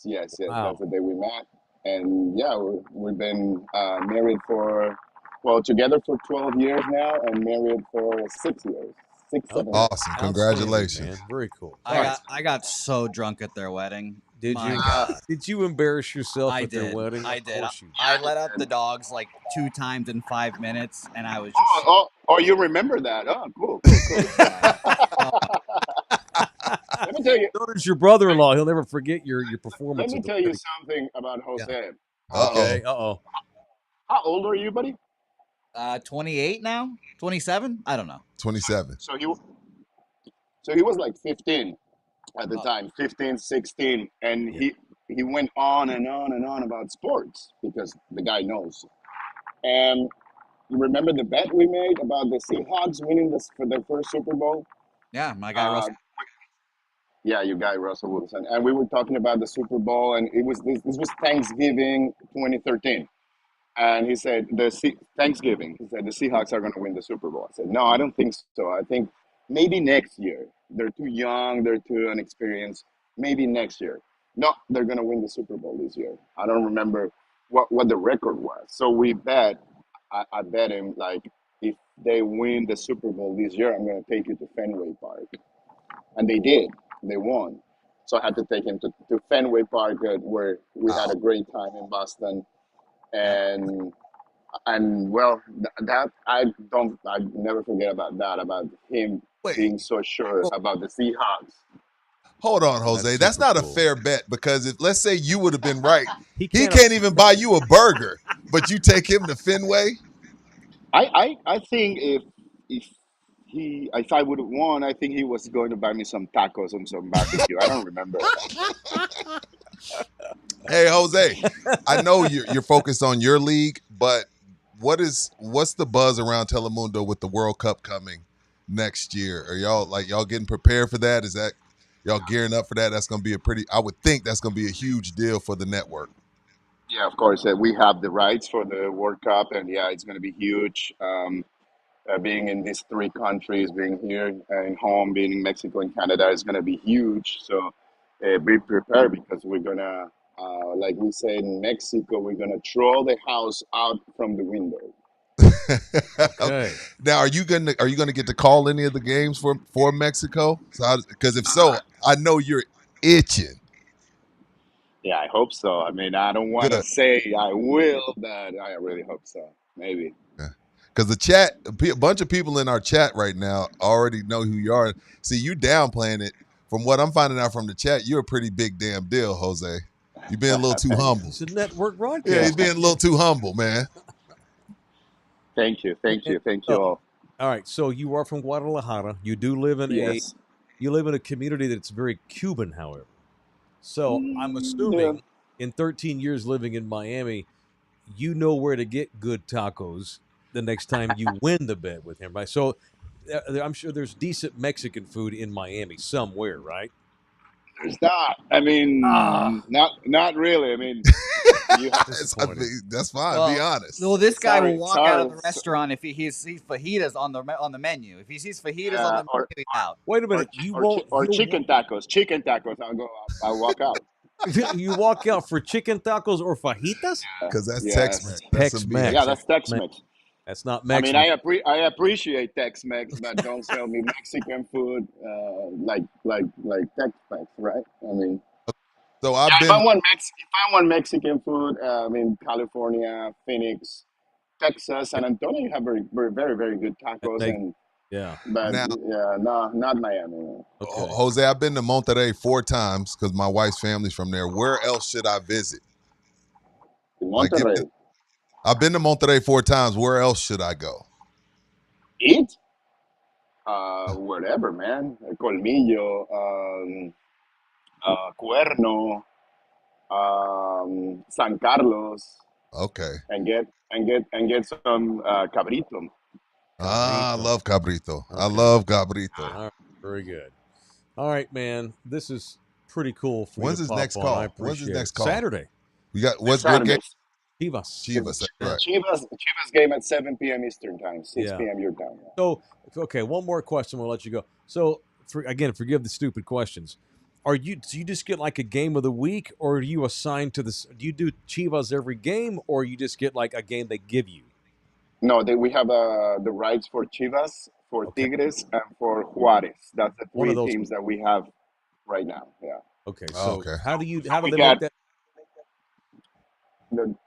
Yes. Wow. That's the day we met, and we've been married together for 12 years now, and married for 6 years. 7 years. Awesome! Congratulations, man. Very cool. I got so drunk at their wedding. Did you? Did you embarrass yourself at their wedding? I did. I let out the dogs like 2 times in 5 minutes, and I was just. Oh, you remember that? Oh, cool. Let me tell you. So does your brother-in-law. He'll never forget your performance. Let me tell you something about Jose. Yeah. Okay. How old are you, buddy? 28 now. 27. I don't know. 27. So he was like 15 at the time, 15, 16, and he went on and on and on about sports because the guy knows. And you remember the bet we made about the Seahawks winning for their first Super Bowl? Yeah, my guy Russell. Yeah, your guy Russell Wilson. And we were talking about the Super Bowl, and this was Thanksgiving 2013. And he said, Thanksgiving, he said, the Seahawks are going to win the Super Bowl. I said, no, I don't think so. I think maybe next year. They're too young, they're too inexperienced. Maybe next year. No, they're going to win the Super Bowl this year. I don't remember what the record was. So we bet, I bet him, like, if they win the Super Bowl this year, I'm going to take you to Fenway Park. And they did. They won. So I had to take him to Fenway Park, where we had a great time in Boston. And well, that I never forget about that, about him Wait, being so sure about the Seahawks. hold on, Jose. That's super not cool. a fair bet, because if, let's say, you would have been right, He he can't can't even buy you a burger, but you take him to Fenway. I think if I would have won, I think he was going to buy me some tacos and some barbecue. I don't remember. Hey, Jose, I know you're focused on your league, but what's the buzz around Telemundo with the World Cup coming next year? Are y'all getting prepared for that? Is that y'all gearing up for that? That's going to be I would think that's going to be a huge deal for the network. Yeah, of course. We have the rights for the World Cup, and yeah, it's going to be huge. Being in these three countries, being here in home, being in Mexico and Canada is going to be huge. So be prepared, because we're going to, like we say in Mexico, we're going to throw the house out from the window. Okay. Now, are you gonna get to call any of the games for Mexico? Because if so, I know you're itching. Yeah, I hope so. I mean, I don't want to Good. say I will, but I really hope so. Maybe. Because the chat, a bunch of people in our chat right now already know who you are. See, you downplaying it. From what I'm finding out from the chat, you're a pretty big damn deal, Jose. You're being a little too humble. It's a network broadcast. Yeah, he's being a little too humble, man. Thank you all. All right. So you are from Guadalajara. You do live in Yes. a community that's very Cuban, however. So I'm Yeah. assuming in 13 years living in Miami, you know where to get good tacos the next time you win the bet with him, right? So I'm sure there's decent Mexican food in Miami somewhere, right? There's not. I mean, not really. I mean, you have, That's fine. Be honest. Well, this guy Sorry, will walk out of sorry, the restaurant if he sees fajitas on the menu. If he sees fajitas on yeah, the menu, he's out. Wait a minute. You or won't. chicken tacos. Chicken tacos. I'll walk out. You walk out for chicken tacos or fajitas? Because that's Yes. Tex-Mex. That's some Tex-Mex. BS. Yeah, that's Tex-Mex. That's not I mean, Mexican. I appreciate Tex-Mex, but don't sell me Mexican food like Tex-Mex, right? I mean, So I've if I been. want Mexican food, I mean, California, Phoenix, Texas, San Antonio, you have very, very good tacos, Yeah. but Now, yeah, no, not Miami. Okay. Jose, I've been to Monterrey 4 times because my wife's family's from there. Where else should I visit? In Like, Monterrey, I've been to Monterrey 4 times. Where else should I go? eat wherever, man. Colmillo, Cuerno, San Carlos, Okay. and get some cabrito. I love cabrito. I Okay. love cabrito. All right. Very good. All right, man. This is pretty cool for When's you his to pop next on. call? I When's his appreciate next it. call? Saturday. We got what's your Saturday. game? Chivas. Chivas. That's right. Chivas game at 7 p.m. Eastern time, 6 Yeah. p.m. your time. So, okay, one more question. We'll let you go. So, forgive the stupid questions. Do you just get like a game of the week, or are you assigned to this? Do you do Chivas every game, or you just get like a game they give you? No, we have the rights for Chivas, for Okay. Tigres, and for Juarez. That's the One of three those. teams that we have right now. Yeah. Okay, so Okay. how do we they got- make that?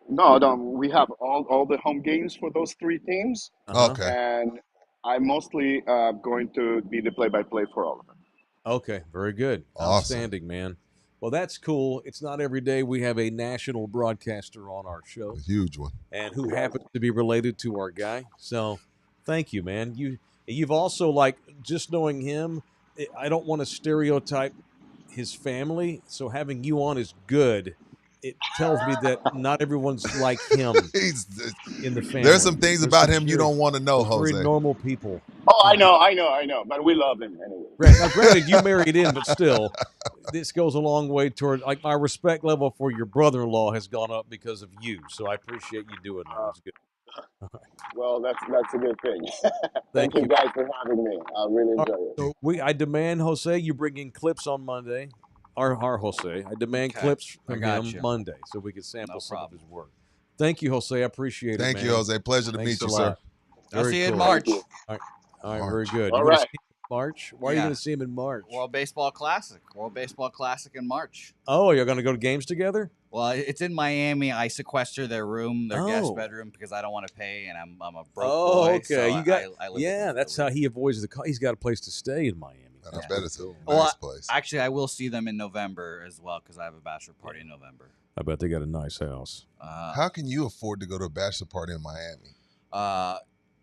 No, we have all the home games for those three teams, Uh-huh. Okay. and I'm mostly going to be the play-by-play for all of them. Okay, very good. Awesome. Outstanding, man. Well, that's cool. It's not every day we have a national broadcaster on our show, A huge one. and who happens to be related to our guy. So, thank you, man. You've also, like, just knowing him, I don't want to stereotype his family, so having you on is good. It tells me that not everyone's like him He's, in the family. there's some things There's about some him you very- don't want to know, Very Jose. normal people. Oh, I know. But we love him anyway. Now, granted, you married in, but still, this goes a long way toward, like, my respect level for your brother-in-law has gone up because of you. So I appreciate you doing that. It's good. Well, that's a good thing. Thank Thank you you. guys for having me. I really All enjoy right, it. so I demand, Jose, you bring in clips on Monday. Our Jose. I demand Okay. clips I from got him you. Monday so we can sample No some of problem. his work. Thank you, Jose. I appreciate it, Thank man. you, Jose. Pleasure to Thanks meet a you, lot. sir. I'll Very see you in cool. March. Thank you. All right, very March. good. All You gonna right. see him in March? Why are you Yeah. going to see him in March? World Baseball Classic in March. Oh, you're going to go to games together? Well, it's in Miami. I sequester their room, their guest Oh. bedroom, because I don't want to pay, and I'm a broke Oh, boy. okay. So You got I live with yeah. him for That's the how week. he avoids the. He's got a place to stay in Miami. And I That's bet pretty it's a cool. Well, nice place. Actually, I will see them in November as well because I have a bachelor party in November. I bet they got a nice house. How can you afford to go to a bachelor party in Miami?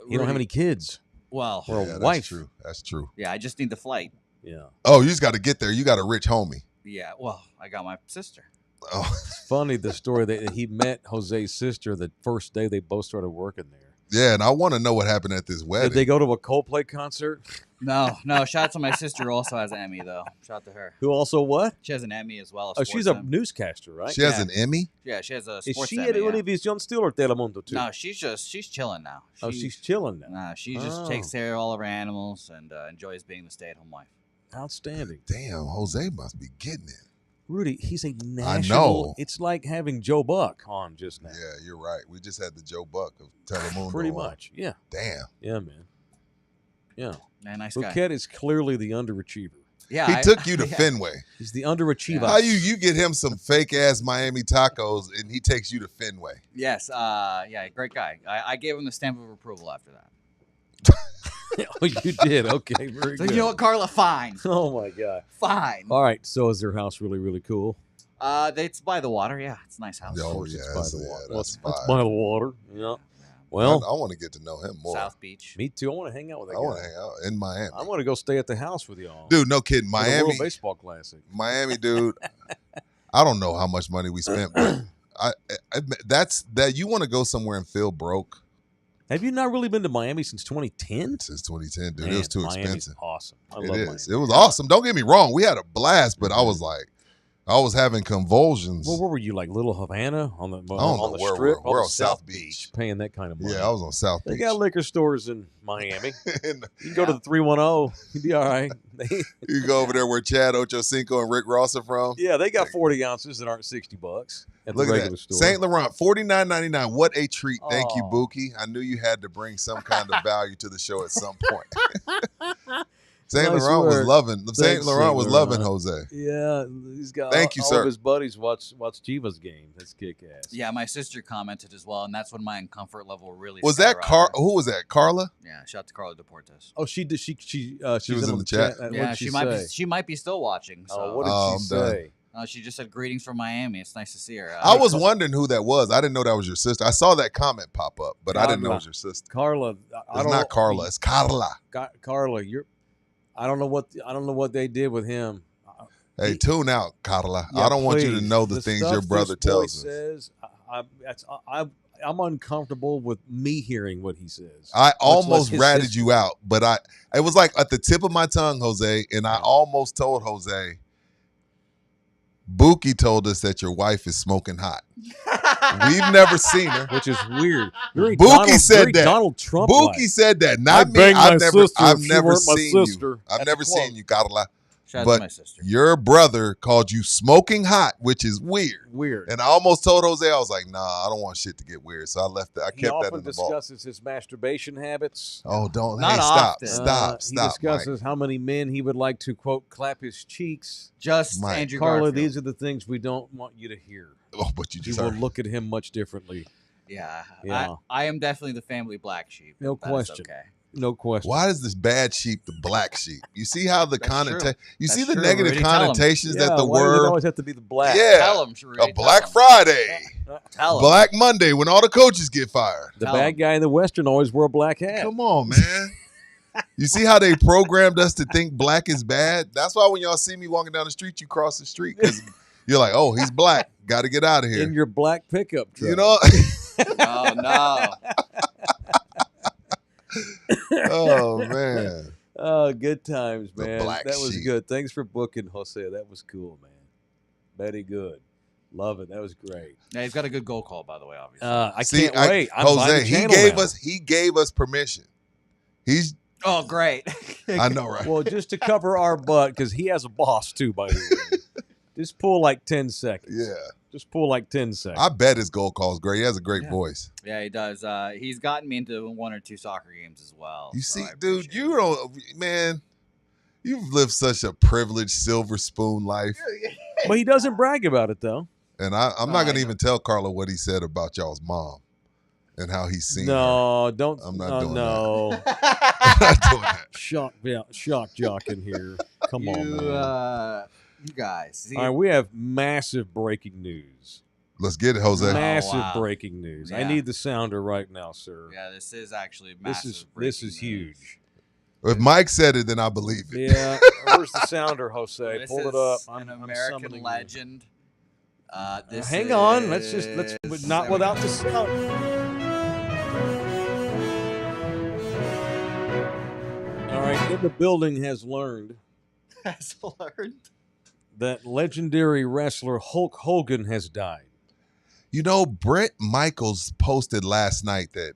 You don't have Rudy- any kids Well, or a Yeah, wife. that's true. That's true. yeah, I just need the flight. Yeah. Oh, you just got to get there. You got a rich homie. Yeah, well, I got my sister. Oh, It's funny the story that he met Jose's sister the first day they both started working there. yeah, and I want to know what happened at this wedding. Did they go to a Coldplay concert? No. Shout out to my sister who also has an Emmy, though. Shout out to her. Who also what? She has an Emmy as well. Oh, she's a newscaster, right? She has Yeah. an Emmy? Yeah, she has a Is sports she Emmy. at yeah. Univision still or Telemundo too? No, she's chilling now. Oh, she's chilling now. Nah, she just Oh. takes care of all of her animals and enjoys being the stay-at-home wife. Outstanding. Damn, Jose must be getting it. Rudy, he's a national. I know. It's like having Joe Buck on just now. Yeah, you're right. We just had the Joe Buck of Telemundo. Pretty on. much. Yeah. Damn. Yeah, man. Yeah. Man, nice guy. Bouquet is clearly the underachiever. Yeah, He took you to yeah. Fenway. He's the underachiever. How you get him some fake ass Miami tacos and he takes you to Fenway? Yes, yeah, great guy. I gave him the stamp of approval after that. Oh, you did. Okay, very So good. you know what, Carla? Fine, Oh my god. fine. All right. So is their house really, really cool? It's by the water. Yeah, it's a nice house. Oh, course yeah, it's by that's- the yeah, water. that's Well, it's fine. by the water. Yeah. I Well, want to get to know him more. South Beach. me too. I want to hang out with that I want to guy. hang out in Miami. I want to go stay at the house with y'all. Dude, no kidding. For the Miami, World Baseball Classic. Miami, dude. I don't know how much money we spent, but that's that. You want to go somewhere and feel broke Have you not really been to Miami since 2010? since 2010, dude. Man, it was too Miami's expensive. awesome. I It love is. Miami. It was awesome. Don't get me wrong. We had a blast, but I was like, I was having convulsions. Well, where were you? Like Little Havana on the I don't on know the where strip? we're the on South Beach. paying that kind of money. Yeah, I was on South They Beach. got liquor stores in Miami. And You can go to the 310. You'd be all right. you go over there where Chad Ochocinco and Rick Ross are from. Yeah, they got 40 ounces that aren't $60 at Look the at regular that. store. St. Laurent, $49.99. What a treat. Thank you, Oh. Buki. I knew you had to bring some kind of value to the show at some point. St. Nice Laurent was work. loving. St. Thanks, Laurent St. was Laurent. loving Jose. Yeah, he's got Thank you, all sir. of his buddies watch Chivas game. That's kick ass. Yeah, my sister commented as well, and that's when my comfort level really Was that skyrocketed. Who was that? Carla? Yeah, shout out to Carla Deportes. Oh, she did. She was was in the chat. What Yeah, did she she might be say? she might be still watching. So. Oh, what did Oh, she I'm done. say? She just said greetings from Miami. It's nice to see her. I was wondering who that was. I didn't know that was your sister. I saw that comment pop up, but I didn't know it was your sister. Carla. I It's don't not know- Carla. It's Carla. Carla, I don't know what they did with him. Hey, tune out, Carla. Yeah, I don't want you to please. know the things stuff your brother this boy tells us. says, I'm uncomfortable with me hearing what he says. I almost less his ratted sister. you out, but it was like at the tip of my tongue, Jose, and I almost told Jose, Buki told us that your wife is smoking hot. We've never seen her. Which is weird. Very Buki said very that. Donald Trump. Buki said that, not me. banged my I've never sister. seen My you. sister. I've That's never a quote. seen you, Carla. Shout out But to my sister. your brother called you smoking hot, which is weird. Weird. And I almost told Jose, I was like, nah, I don't want shit to get weird. So I left that. I He kept that often in the vault. discusses his masturbation habits. Oh, don't. Not hey, stop. often. Stop. He Stop. discusses how many men he would like to, quote, clap his cheeks. Just Mike. Andrew Carla, Garfield. these are the things we don't want you to hear. Oh, but you You just will heard. look at him much differently. Yeah, Yeah. I am definitely the family black sheep. No That is question. okay. No question. Why is this bad sheep the black sheep? You see how the That's true. connotation. You see That's the true, negative Rudy. Tell 'em. connotations Yeah, that the why does it word. always have to be the black? Yeah, Tell 'em, Rudy, a Black tell 'em. Friday, Tell 'em. Black Monday, when all the coaches get fired. The Tell bad him. guy in the Western always wore a black hat. Come on, man. You see how they programmed us to think black is bad? That's why when y'all see me walking down the street, you cross the street because you're like, oh, he's black. Got to get out of here. In your black pickup truck. You know? Oh no. Oh man. Oh, good times, The man. black That was sheep. good. Thanks for booking, Jose. That was cool, man. Very good. Love it. That was great. Yeah, he's got a good goal call, by the way. Obviously. I See, can't wait. I'm buying Jose, the he channel gave now. us permission. He's Oh, great. I know, right? Well, just to cover our butt, because he has a boss too, by the way. Just pull like 10 seconds. Yeah. Just pull like 10 seconds. I bet his goal call is great. He has a great Yeah. voice. Yeah, he does. He's gotten me into 1 or 2 soccer games as well. You so see, I dude, appreciate you it. don't, man, you've lived such a privileged silver spoon life. But he doesn't brag about it, though. And I'm No, not I going to know. even tell Carla what he said about y'all's mom and how he's seen her. No, don't. I'm not doing no. I'm not doing that. Shock jock in here. Come on, You, man. you guys. See, All right, we have massive breaking news. Let's get it, Jose. Massive wow. breaking news. I Yeah. need the sounder right now, sir. yeah, this is actually this massive. is breaking news. huge. If Mike said it, then I believe it. Yeah, where's the sounder, Jose? This Pull is it up. an I'm American summoning you. legend. This Hang on. Let's is- not there we without go. the sound. All right, in the building has learned Has learned. that legendary wrestler Hulk Hogan has died. You know, Brett Michaels posted last night that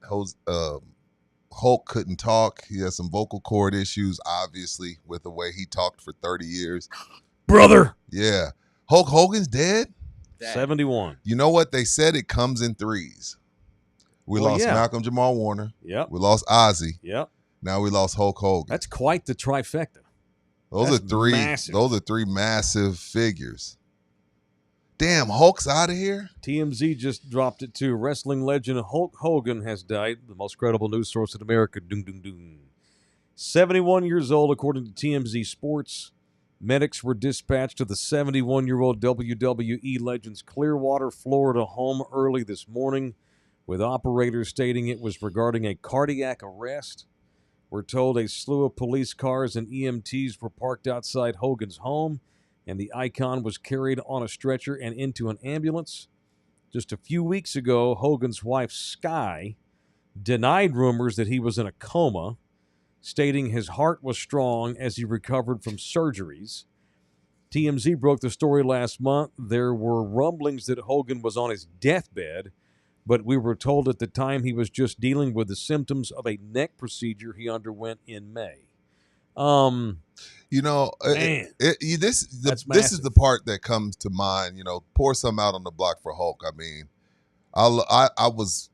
Hulk couldn't talk. He has some vocal cord issues, obviously, with the way he talked for 30 years. Brother, Yeah. Hulk Hogan's dead? Dead. 71. You know what? They said it comes in threes. We Well, lost yeah. Malcolm Jamal Warner. Yep, We lost Ozzy. yep. Now we lost Hulk Hogan. That's quite the trifecta. Those that's are three. massive. Those are three massive figures. Damn, Hulk's out of here. TMZ just dropped it too. Wrestling legend Hulk Hogan has died. The most credible news source in America. Doom, doom, doom. 71 years old, according to TMZ Sports. Medics were dispatched to the 71-year-old WWE legend's Clearwater, Florida home early this morning, with operators stating it was regarding a cardiac arrest. We're told a slew of police cars and EMTs were parked outside Hogan's home, and the icon was carried on a stretcher and into an ambulance. Just a few weeks ago, Hogan's wife, Sky, denied rumors that he was in a coma, stating his heart was strong as he recovered from surgeries. TMZ broke the story last month. There were rumblings that Hogan was on his deathbed, but we were told at the time he was just dealing with the symptoms of a neck procedure he underwent in May. You know, Man. this That's is massive. the part that comes to mind. You know, pour some out on the block for Hulk. I mean, I was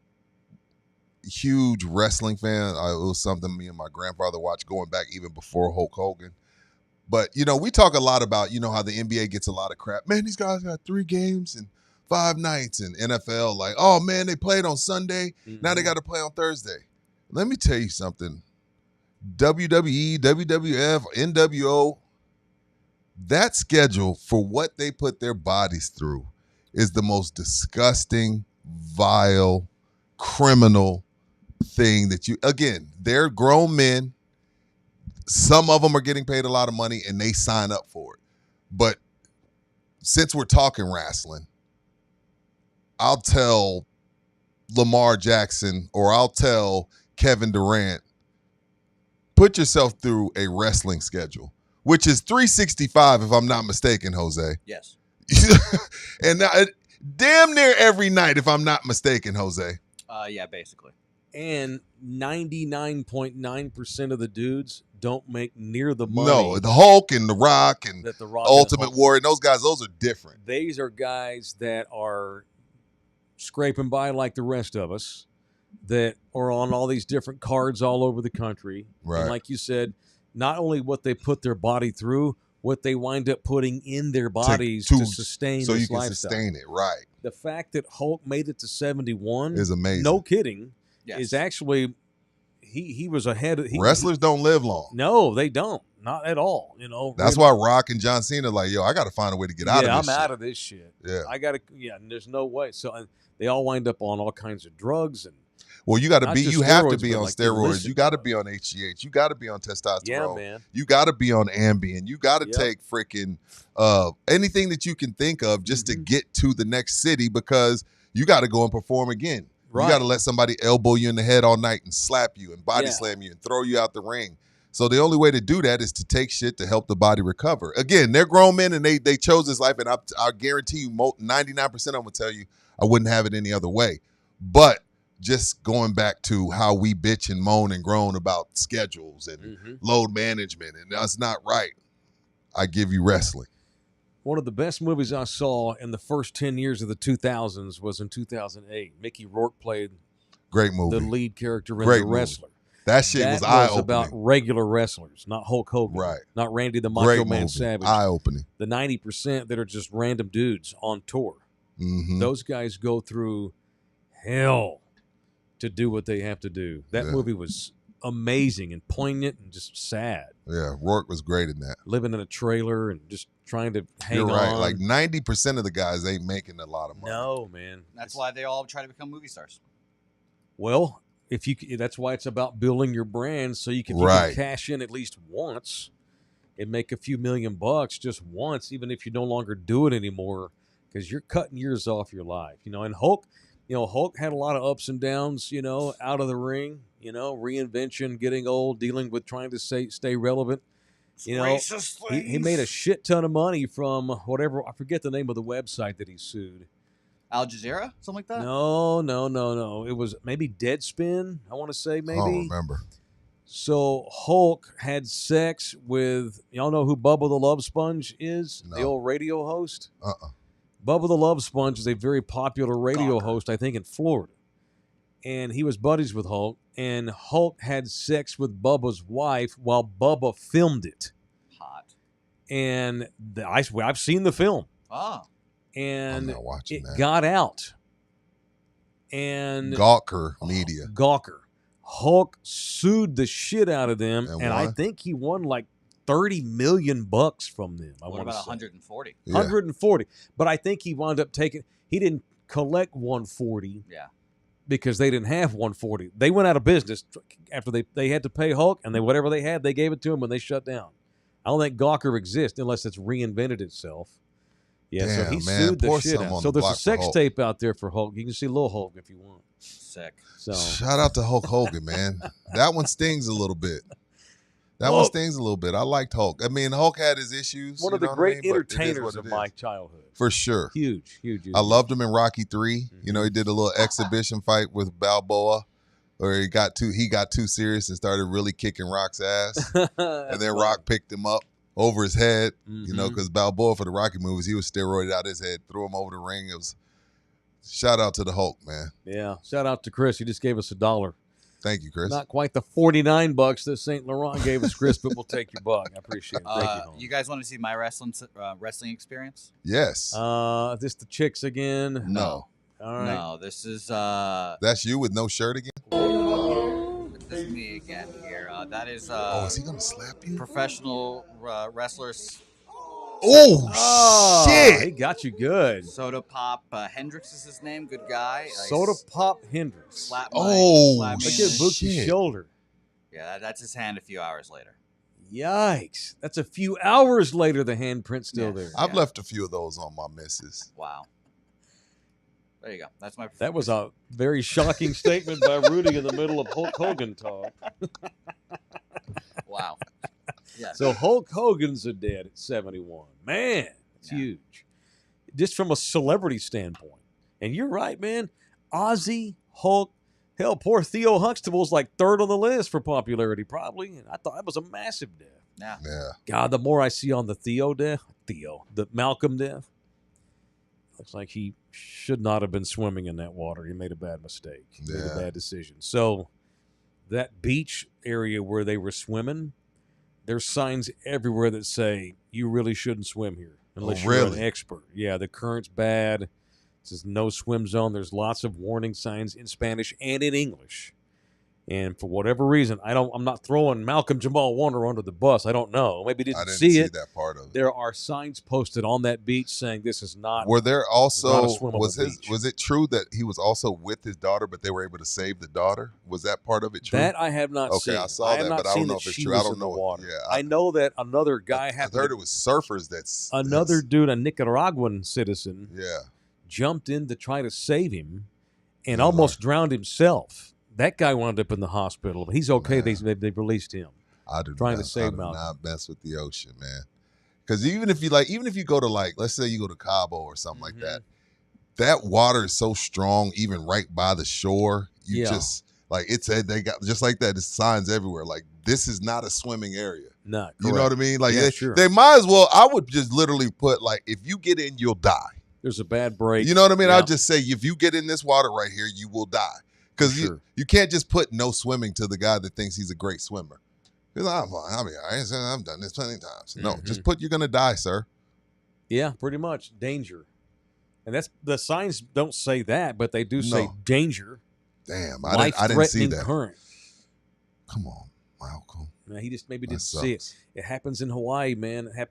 a huge wrestling fan. It was something me and my grandfather watched going back even before Hulk Hogan. But you know, we talk a lot about how the NBA gets a lot of crap. Man, these guys got 3 games and 5 nights, and NFL like, oh man, they played on Sunday. Now they got to play on Thursday. Let me tell you something. WWE, WWF, NWO, that schedule for what they put their bodies through is the most disgusting, vile, criminal thing that they're grown men. Some of them are getting paid a lot of money and they sign up for it. But since we're talking wrestling, I'll tell Lamar Jackson or I'll tell Kevin Durant, put yourself through a wrestling schedule, which is 365 if I'm not mistaken, Jose. Yes. And damn near every night if I'm not mistaken, Jose. Yeah, basically. And 99.9% of the dudes don't make near the money. No, the Hulk and the Rock and that the Rock Ultimate and Hulk- Warrior, those guys, those are different. These are guys that are scraping by like the rest of us, that are on all these different cards all over the country. Right. And like you said, not only what they put their body through, what they wind up putting in their bodies to sustain so this you can lifestyle. sustain it, right? The fact that Hulk made it to 71 Is amazing. No kidding. Yes. Is actually he was ahead of Wrestlers don't live long. No, they don't. Not at all. That's why Rock and John Cena are like, yo, I got to find a way to get out of this I'm shit. out of this shit. Yeah. I gotta. Yeah, and there's no way. So and they all wind up on all kinds of drugs and. Well, you got to Not be. just You have to steroids, be but on like steroids. illicit You got to drugs. be on HGH. You got to be on testosterone. Yeah, man. You got to be on Ambien. You got to Yep. take freaking anything that you can think of just to get to the next city because you got to go and perform again. Right. You got to let somebody elbow you in the head all night and slap you and body Yeah. slam you and throw you out the ring. So the only way to do that is to take shit to help the body recover. Again, they're grown men and they chose this life, and I guarantee you 99% of them will tell you I wouldn't have it any other way. But just going back to how we bitch and moan and groan about schedules and load management, and that's not right. I give you wrestling. One of the best movies I saw in the first 10 years of the 2000s was in 2008. Mickey Rourke played Great movie. the lead character in Great The movie. Wrestler. That shit was eye-opening. about regular wrestlers, not Hulk Hogan, Right. not Randy the Macho Great Man movie. Savage. Eye-opening. The 90% that are just random dudes on tour. Mm-hmm. Those guys go through hell to do what they have to do. That movie was amazing and poignant and just sad. Yeah, Rourke was great in that. Living in a trailer and just trying to hang You're on. right. Like 90% of the guys ain't making a lot of money. No, man. That's why they all try to become movie stars. Well, that's why it's about building your brand, so you can cash in at least once and make a few $1,000,000 just once, even if you no longer do it anymore, because you're cutting years off your life. And Hulk had a lot of ups and downs, out of the ring, reinvention, getting old, dealing with trying to stay relevant. He made a shit ton of money from whatever, I forget the name of the website that he sued. Al Jazeera? Something like that? No. It was maybe Deadspin, I want to say, maybe. I don't remember. So Hulk had sex with, y'all know who Bubba the Love Sponge is? No. The old radio host? Uh-uh. Bubba the Love Sponge is a very popular radio host, I think, in Florida. And he was buddies with Hulk. And Hulk had sex with Bubba's wife while Bubba filmed it. Hot. And I've seen the film. Oh. And I'm not watching that. Got out. And Gawker Media. Gawker. Hulk sued the shit out of them, and I won? think he won like $30 million from them. What about 140? Yeah. 140. But I think he wound up he didn't collect 140. Yeah. Because they didn't have 140. They went out of business after they had to pay Hulk, and whatever they had, they gave it to him when they shut down. I don't think Gawker exists unless it's reinvented itself. Yeah, so he sued the shit out. So there's a sex tape out there for Hulk. You can see Lil Hulk if you want. Sick. So Shout out to Hulk Hogan, man. That one stings a little bit. One stings a little bit. I liked Hulk. I mean, Hulk had his issues. One of the great entertainers of my childhood. For sure. Huge. I loved him in Rocky 3. Mm-hmm. He did a little exhibition fight with Balboa, where he got too serious and started really kicking Rock's ass. And then Rock picked him up over his head, because Balboa for the Rocky movies, he was steroided out his head, threw him over the ring. It was shout out to the Hulk, man. Yeah, shout out to Chris. He just gave us $1. Thank you, Chris. Not quite the $49 that St. Laurent gave us, Chris, but we'll take your buck. I appreciate it. Thank you. You guys want to see my wrestling experience? Yes. Is this the chicks again? No. All right. No, this is That's you with no shirt again? this is me again here. That is is he gonna slap you? Professional wrestlers. Oh, shit! He got you good. Soda Pop Hendricks is his name. Good guy. Soda Pop Hendricks. Slap Look me at Bookie's shoulder. Yeah, that's his hand a few hours later. Yikes. That's a few hours later, the handprint's still there. I've left a few of those on my missus. Wow. There you go. That's my. That was a very shocking statement by Rudy in the middle of Hulk Hogan talk. Wow. Yeah. So Hulk Hogan's a dead at 71. Man, it's huge. Just from a celebrity standpoint. And you're right, man. Ozzy, Hulk, hell, poor Theo Huxtable's like third on the list for popularity, probably. And I thought that was a massive death. Yeah. God, the more I see on the the Malcolm death, looks like he should not have been swimming in that water. He made a bad mistake. He made a bad decision. So that beach area where they were swimming, there's signs everywhere that say you really shouldn't swim here unless you're an expert. Yeah, the current's bad. It says no swim zone. There's lots of warning signs in Spanish and in English. And for whatever reason, I'm not throwing Malcolm Jamal Warner under the bus. I don't know. Maybe he didn't see it. That part of it. There are signs posted on that beach saying this is not. Were there also was it true that he was also with his daughter, but they were able to save the daughter? Was that part of it true? That I have not seen. Okay, I saw that, but I don't know if it's true. I don't know. Water. Yeah, I know that another guy I heard it was surfers. Another dude, a Nicaraguan citizen. Yeah. Jumped in to try to save him, and almost drowned himself. That guy wound up in the hospital, but he's okay. They released him. Trying to save Malcolm. Not mess with the ocean, man. Because even if you go to let's say you go to Cabo or something like that, that water is so strong, even right by the shore. You just they got just like that. There's signs everywhere. Like, this is not a swimming area. Not correct. You know what I mean? Like, sure. They might as well. I would just literally put if you get in, you'll die. There's a bad break. You know what I mean? Yeah. I'll just say, if you get in this water right here, you will die. Because you can't just put no swimming to the guy that thinks he's a great swimmer. Because I've done this plenty of times. No, just put you're going to die, sir. Yeah, pretty much. Danger. And that's the signs don't say that, but they do say danger. Damn, I didn't see that. Current. Come on, Malcolm. Now, he just maybe didn't see it. It happens in Hawaii, man. It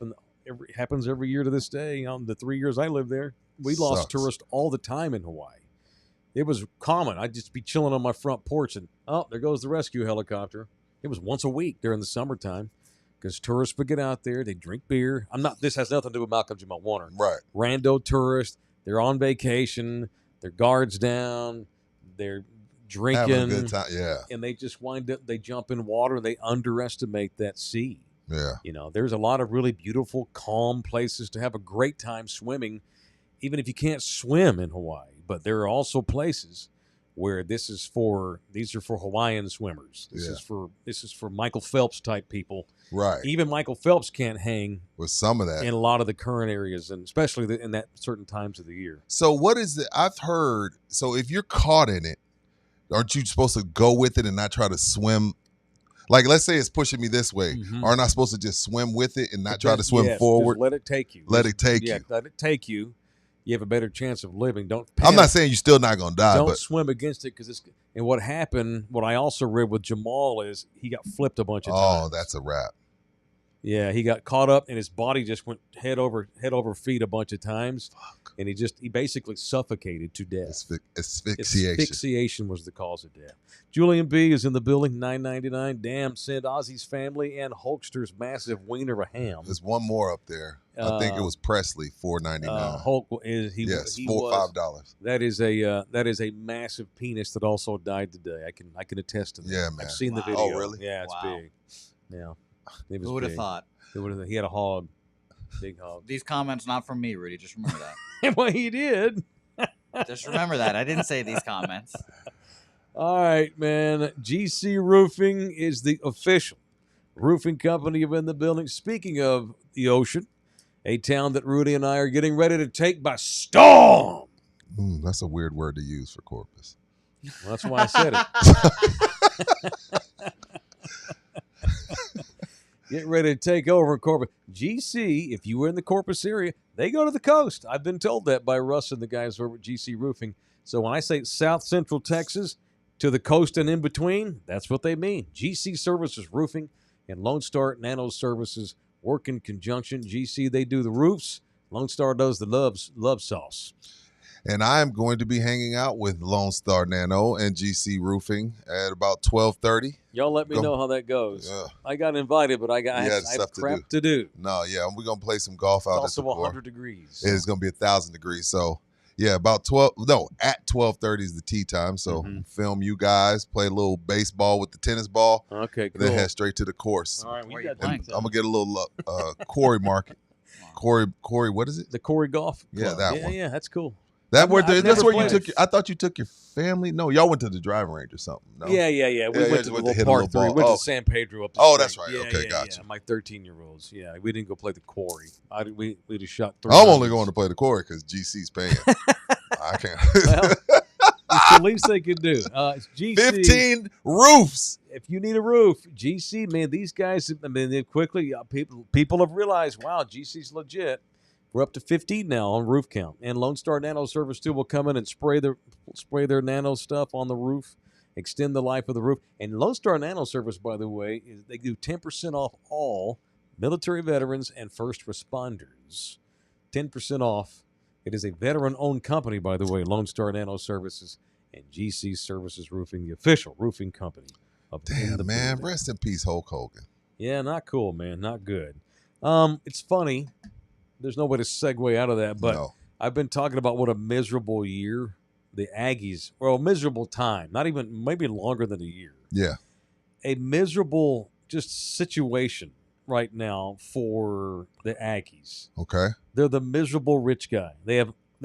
happens every year to this day. The 3 years I lived there, we lost tourists all the time in Hawaii. It was common. I'd just be chilling on my front porch, and there goes the rescue helicopter. It was once a week during the summertime, because tourists would get out there. They drink beer. This has nothing to do with Malcolm Jamal Warner. Right. Rando tourists. They're on vacation. Their guards down. They're drinking. Having a good time. Yeah. And they just wind up. They jump in water. They underestimate that sea. Yeah. There's a lot of really beautiful, calm places to have a great time swimming, even if you can't swim in Hawaii. But there are also places where these are for Hawaiian swimmers. This is for Michael Phelps type people. Right. Even Michael Phelps can't hang with some of that in a lot of the current areas, and especially in that certain times of the year. So what is it? I've heard. So if you're caught in it, aren't you supposed to go with it and not try to swim? Like, let's say it's pushing me this way. Aren't I supposed to just swim with it and not try to swim forward? Just let it take you. Let it take you. Yeah, let it take you. You have a better chance of living. Don't panic. I'm not saying you're still not going to die. Don't swim against it, because and what happened, what I also read with Jamal is he got flipped a bunch of times. Oh, that's a wrap. Yeah, he got caught up and his body just went head over feet a bunch of times. Fuck. And he basically suffocated to death. Asphyxiation. Asphyxiation was the cause of death. Julian B is in the building, $9.99. Damn, send Ozzy's family and Hulkster's massive wiener a ham. There's one more up there. I think it was Presley, $4.99. Hulk is $5. That is a massive penis that also died today. I can attest to that. Yeah, man. I've seen the video. Oh, really? Yeah, it's big. Yeah. It was Who would have big. thought? He had a hog. Big hog. These comments not from me, Rudy. Just remember that. Well, he did. Just remember that. I didn't say these comments. All right, man. GC Roofing is the official roofing company in the building. Speaking of the ocean, a town that Rudy and I are getting ready to take by storm. That's a weird word to use for Corpus. Well, that's why I said it. Get ready to take over Corpus. GC, if you were in the Corpus area, they go to the coast. I've been told that by Russ and the guys over at GC Roofing. So when I say South Central Texas to the coast and in between, that's what they mean. GC Services Roofing and Lone Star Nano Services work in conjunction. GC, they do the roofs. Lone Star does the love sauce. And I am going to be hanging out with Lone Star Nano and GC Roofing at about 12:30. Y'all let me know how that goes. Yeah. I got invited, but I have crap to do. No, yeah, we're going to play some golf out It's at the also course. 100 degrees. It's going to be 1,000 degrees. So, yeah, at 12:30 is the tee time. So, film you guys, play a little baseball with the tennis ball. Okay, cool. Then head straight to the course. All right, Where we you got playing? I'm going to get a little Corey market. Corey, what is it? the Corey Golf Yeah, Club. that one. Yeah, that's cool. That's where you played took it. I thought you took your family. No, y'all went to the driving range or something. No? Yeah. We Yeah, went just to the went to little hit a par little 3. ball. Went Oh. to San Pedro up the Oh, street. that's right. Okay, gotcha. Yeah, my 13-year-olds. Yeah, we didn't go play the Quarry. We just shot 3. I'm only going to play the Corey because GC's paying. I can't. Well, it's the least they could do. It's GC. 15 roofs. If you need a roof, GC, man, these guys, they quickly, people have realized, wow, GC's legit. We're up to 15 now on roof count. And Lone Star Nano Service, too, will come in and spray their nano stuff on the roof, extend the life of the roof. And Lone Star Nano Service, by the way, they do 10% off all military veterans and first responders. 10% off. It is a veteran-owned company, by the way, Lone Star Nano Services and GC Services Roofing, the official roofing company of Damn, man. Rest in peace, Hulk Hogan. Yeah, not cool, man. Not good. It's funny. There's no way to segue out of that, but No. I've been talking about what a miserable year the Aggies, well, a miserable time, not even maybe longer than a year. Yeah. A miserable just situation right now for the Aggies. Okay. They're the miserable rich guy. They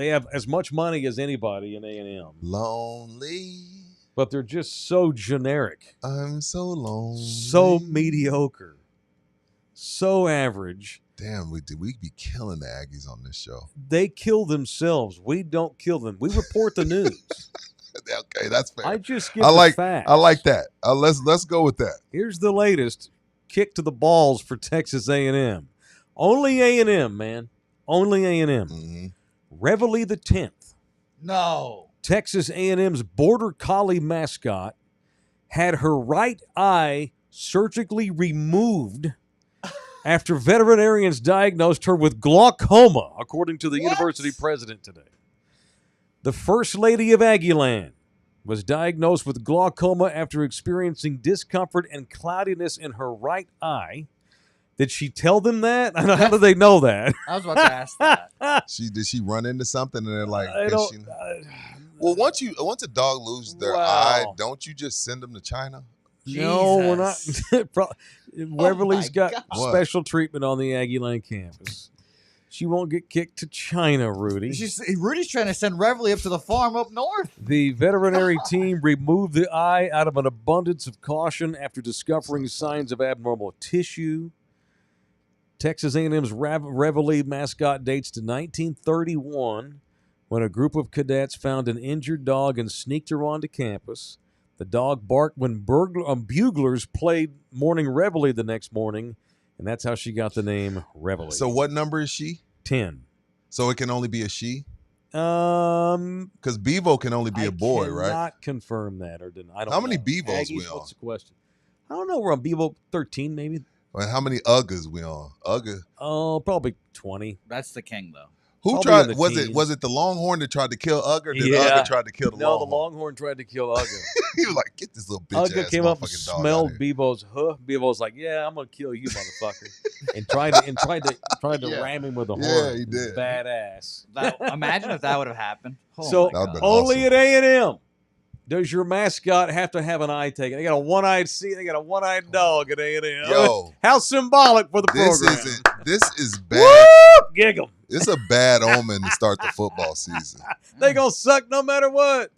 have as much money as anybody in A&M, Lonely. but they're just so generic, I'm so lonely. so mediocre, so average. Damn, we be killing the Aggies on this show. They kill themselves. We don't kill them. We report the news. Okay, that's fair. I just give the facts. I like that. Let's go with that. Here's the latest kick to the balls for Texas A&M. Only A&M, man. Only A&M. Mm-hmm. Reveille the 10th. No. Texas A&M's border collie mascot had her right eye surgically removed after veterinarians diagnosed her with glaucoma, according to the university president today. The First Lady of Aggieland was diagnosed with glaucoma after experiencing discomfort and cloudiness in her right eye. Did she tell them that? How do they know that? I was about to ask that. Did she run into something and they're like, I don't, well, once a dog loses their eye, don't you just send them to China? No, we're not. Reveille's got God. special treatment on the Aggieland campus. She won't get kicked to China, Rudy. Rudy's trying to send Reveille up to the farm up north. The veterinary team removed the eye out of an abundance of caution after discovering signs of abnormal tissue. Texas A&M's Reveille mascot dates to 1931, when a group of cadets found an injured dog and sneaked her onto campus. The dog barked when buglers played morning reveille the next morning, and that's how she got the name Reveille. So what number is she? 10. So it can only be a she? Because Bevo can only be a boy, right? I cannot confirm that or deny. I don't How many know. Bevos Aggies, we on? what's the question? I don't know. We're on Bevo 13, maybe. Well, how many Uggas we on? Ugga. Oh, probably 20. That's the king, though. Who Probably tried? in the Was teens. it the Longhorn that tried to kill Ugga? Or did Yeah. Ugga try to kill the No, Longhorn? the Longhorn tried to kill Ugga. He was like, "Get this little bitch Ugga ass came up and motherfucking dog out smelled here." Bevo's hoof. Bevo's like, "Yeah, I'm gonna kill you, motherfucker," and tried to Yeah. ram him with a horn. Yeah, he did. Badass. Imagine if that would have happened. Oh So my That'd God. been only awesome. at A&M does your mascot have to have an eye taken. They got a one-eyed They got a one-eyed dog at A&M. Yo, How symbolic for the this program. is bad. Whoop! Gig 'em. It's a bad omen to start the football season. They gonna suck no matter what.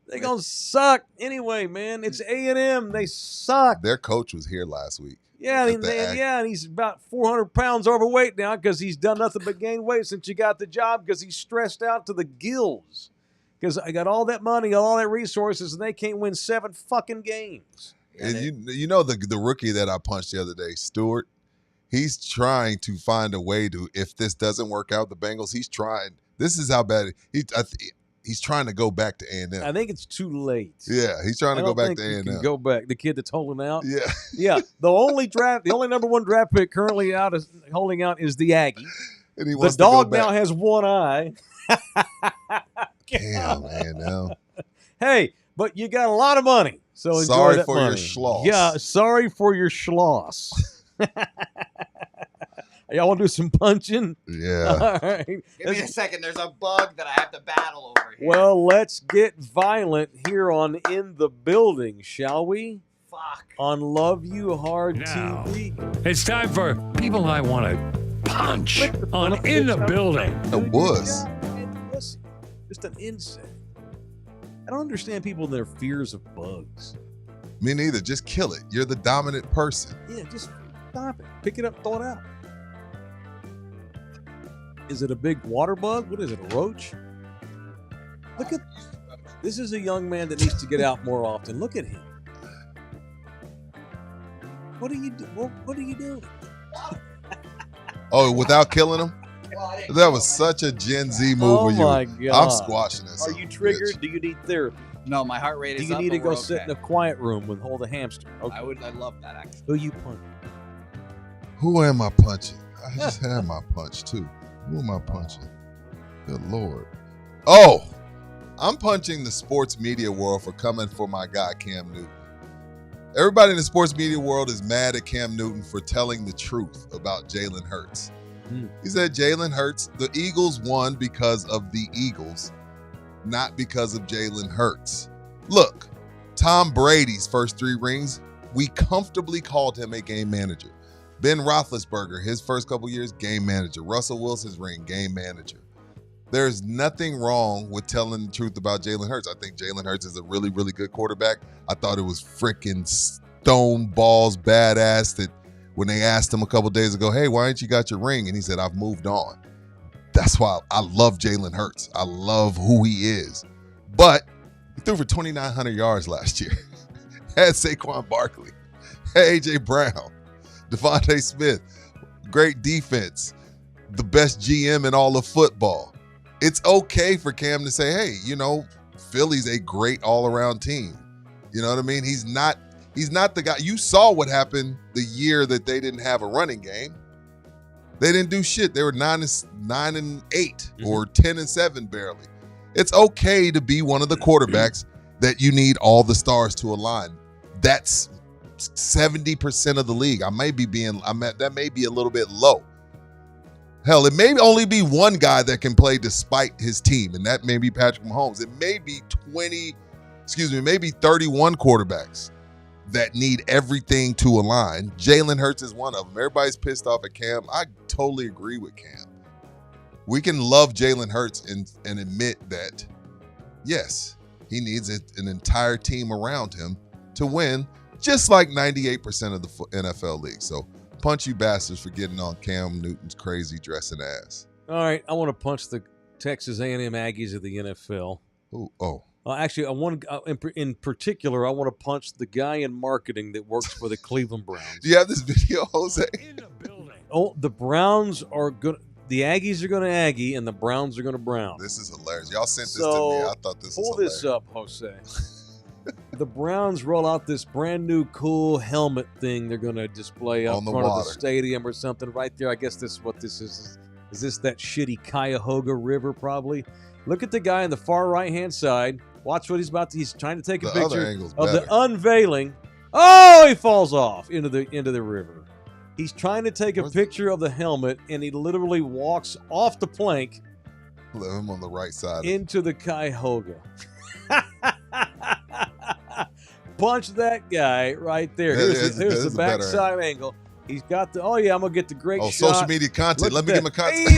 They gonna suck anyway, man. It's A&M. They suck. Their coach was here last week. Yeah, At the Ag- and he's about 400 pounds overweight now because he's done nothing but gain weight since he got the job because he's stressed out to the gills. Because I got all that money, all that resources, and they can't win 7 fucking games. And you know the rookie that I punched the other day, Stewart. He's trying to find a way to, if this doesn't work out, the Bengals. He's trying. This is how bad he's trying to go back to A&M. I think it's too late. Yeah, he's trying to I go don't back think to you A&M. can go back. The kid that's holding out. Yeah, Yeah, the only number 1 draft pick currently holding out is the Aggie. and he The wants to go dog back. now has one eye. Damn, man. Now Hey, but you got a lot of money, so enjoy Sorry that for your money. schloss. Yeah, sorry for your schloss. Y'all want to do some punching? yeah. All right. Give me a second. There's a bug that I have to battle over here. Well, let's get violent here on In the Building, shall we? Fuck. On Love You Hard Now. TV. It's time for People I Want to Punch on In the Building. A wuss. Pussy. Just an insect. I don't understand people and their fears of bugs. Me neither. Just kill it. You're the dominant person. Yeah, just stop it. Pick it up, throw it out. Is it a big water bug? What is it, a roach? Look at this. Is a young man that needs to get out more often. Look at him. What are you doing? Oh, without killing him? That was such a Gen Z move. Oh where my I'm God. squashing it. Are you triggered? Do you need therapy? No, my heart rate Do is you up. need to but go we're sit okay. in a quiet room with hold a hamster? Okay. I love that actually. Who you punch? Who am I punching? I just had my punch too. Who am I punching? Good Lord. Oh, I'm punching the sports media world for coming for my guy, Cam Newton. Everybody in the sports media world is mad at Cam Newton for telling the truth about Jalen Hurts. He said Jalen Hurts, the Eagles won because of the Eagles. not because of Jalen Hurts. Look, Tom Brady's first 3 rings, we comfortably called him a game manager. Ben Roethlisberger, his first couple years, game manager. Russell Wilson's ring, game manager. There's nothing wrong with telling the truth about Jalen Hurts. I think Jalen Hurts is a really, really good quarterback. I thought it was freaking stone balls badass that when they asked him a couple days ago, hey, why ain't you got your ring? And he said, I've moved on. That's why I love Jalen Hurts. I love who he is. But he threw for 2,900 yards last year. Had Saquon Barkley. Had A.J. Brown. Devontae Smith. Great defense. The best GM in all of football. It's okay for Cam to say, hey, Philly's a great all-around team. You know what I mean? He's not the guy. You saw what happened the year that they didn't have a running game. They didn't do shit. They were 9-8 or 10-7 barely. It's okay to be one of the quarterbacks that you need all the stars to align. That's 70% of the league. That may be a little bit low. Hell, it may only be one guy that can play despite his team, and that may be Patrick Mahomes. It may be 31 quarterbacks that need everything to align. Jalen Hurts is one of them. Everybody's pissed off at Cam. I totally agree with Cam. We can love Jalen Hurts and admit that, yes, he needs an entire team around him to win, just like 98% of the NFL league. So punch you bastards for getting on Cam Newton's crazy dressing ass. All right, I want to punch the Texas A&M Aggies of the NFL. Actually, in particular, I want to punch the guy in marketing that works for the Cleveland Browns. Do you have this video, Jose? Oh, the Browns are good. The Aggies are going to Aggie, and the Browns are going to Brown. This is hilarious. Y'all sent this to me. I thought this was hilarious. Pull this up, Jose. The Browns roll out this brand new cool helmet thing they're going to display up in front of the stadium or something right there. I guess this is what this is. Is this that shitty Cuyahoga River probably? Look at the guy on the far right-hand side. Watch what he's trying to take a picture of the unveiling. Oh, he falls off into the river. He's trying to take a picture of the helmet, and he literally walks off the plank. Let him on the right side. Into the Cuyahoga. Punch that guy right there. Here's the backside angle. He's got I'm going to get the great shot. Social media content. Let me get my content.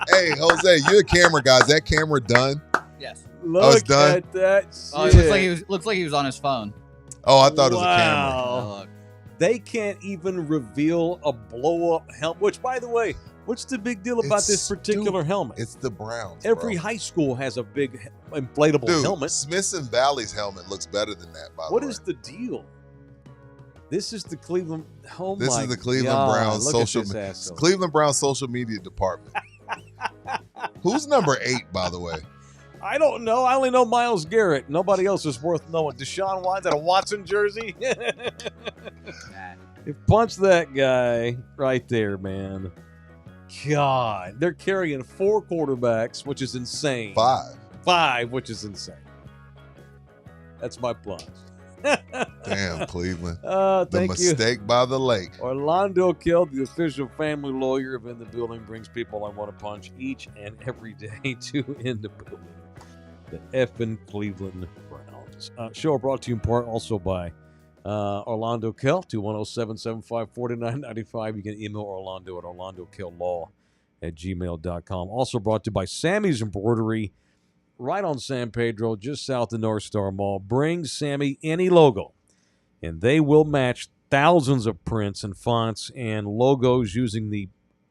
Hey, Jose, you're a camera guy. Is that camera done? Yes. Look done? at that shit. Oh, it looks like he was on his phone. Oh, I thought it was a camera. Oh, they can't even reveal a blow-up helmet, which, by the way, what's the big deal about this particular helmet? It's the Browns. Every high school has a big inflatable helmet. Smith & Valley's helmet looks better than that, by the way. What is the deal? This is the Cleveland. This is the Cleveland Browns Cleveland Browns social media department. Who's number 8, by the way? I don't know. I only know Myles Garrett. Nobody else is worth knowing. Deshaun Watson, a Watson jersey. Punch that guy right there, man. God, they're carrying 4 quarterbacks, which is insane. 5, which is insane. That's my plunge. Damn, Cleveland. Thank mistake by the lake. Orlando Kell, the official family lawyer of In the Building, brings people I want to punch each and every day to In the Building. The effing Cleveland Browns. Show brought to you in part also by Orlando Kell, 210-775-4995. You can email Orlando at orlandokell.law@gmail.com. Also brought to you by Sammy's Embroidery, right on San Pedro, just south of North Star Mall. Bring Sammy any logo, and they will match thousands of prints and fonts and logos using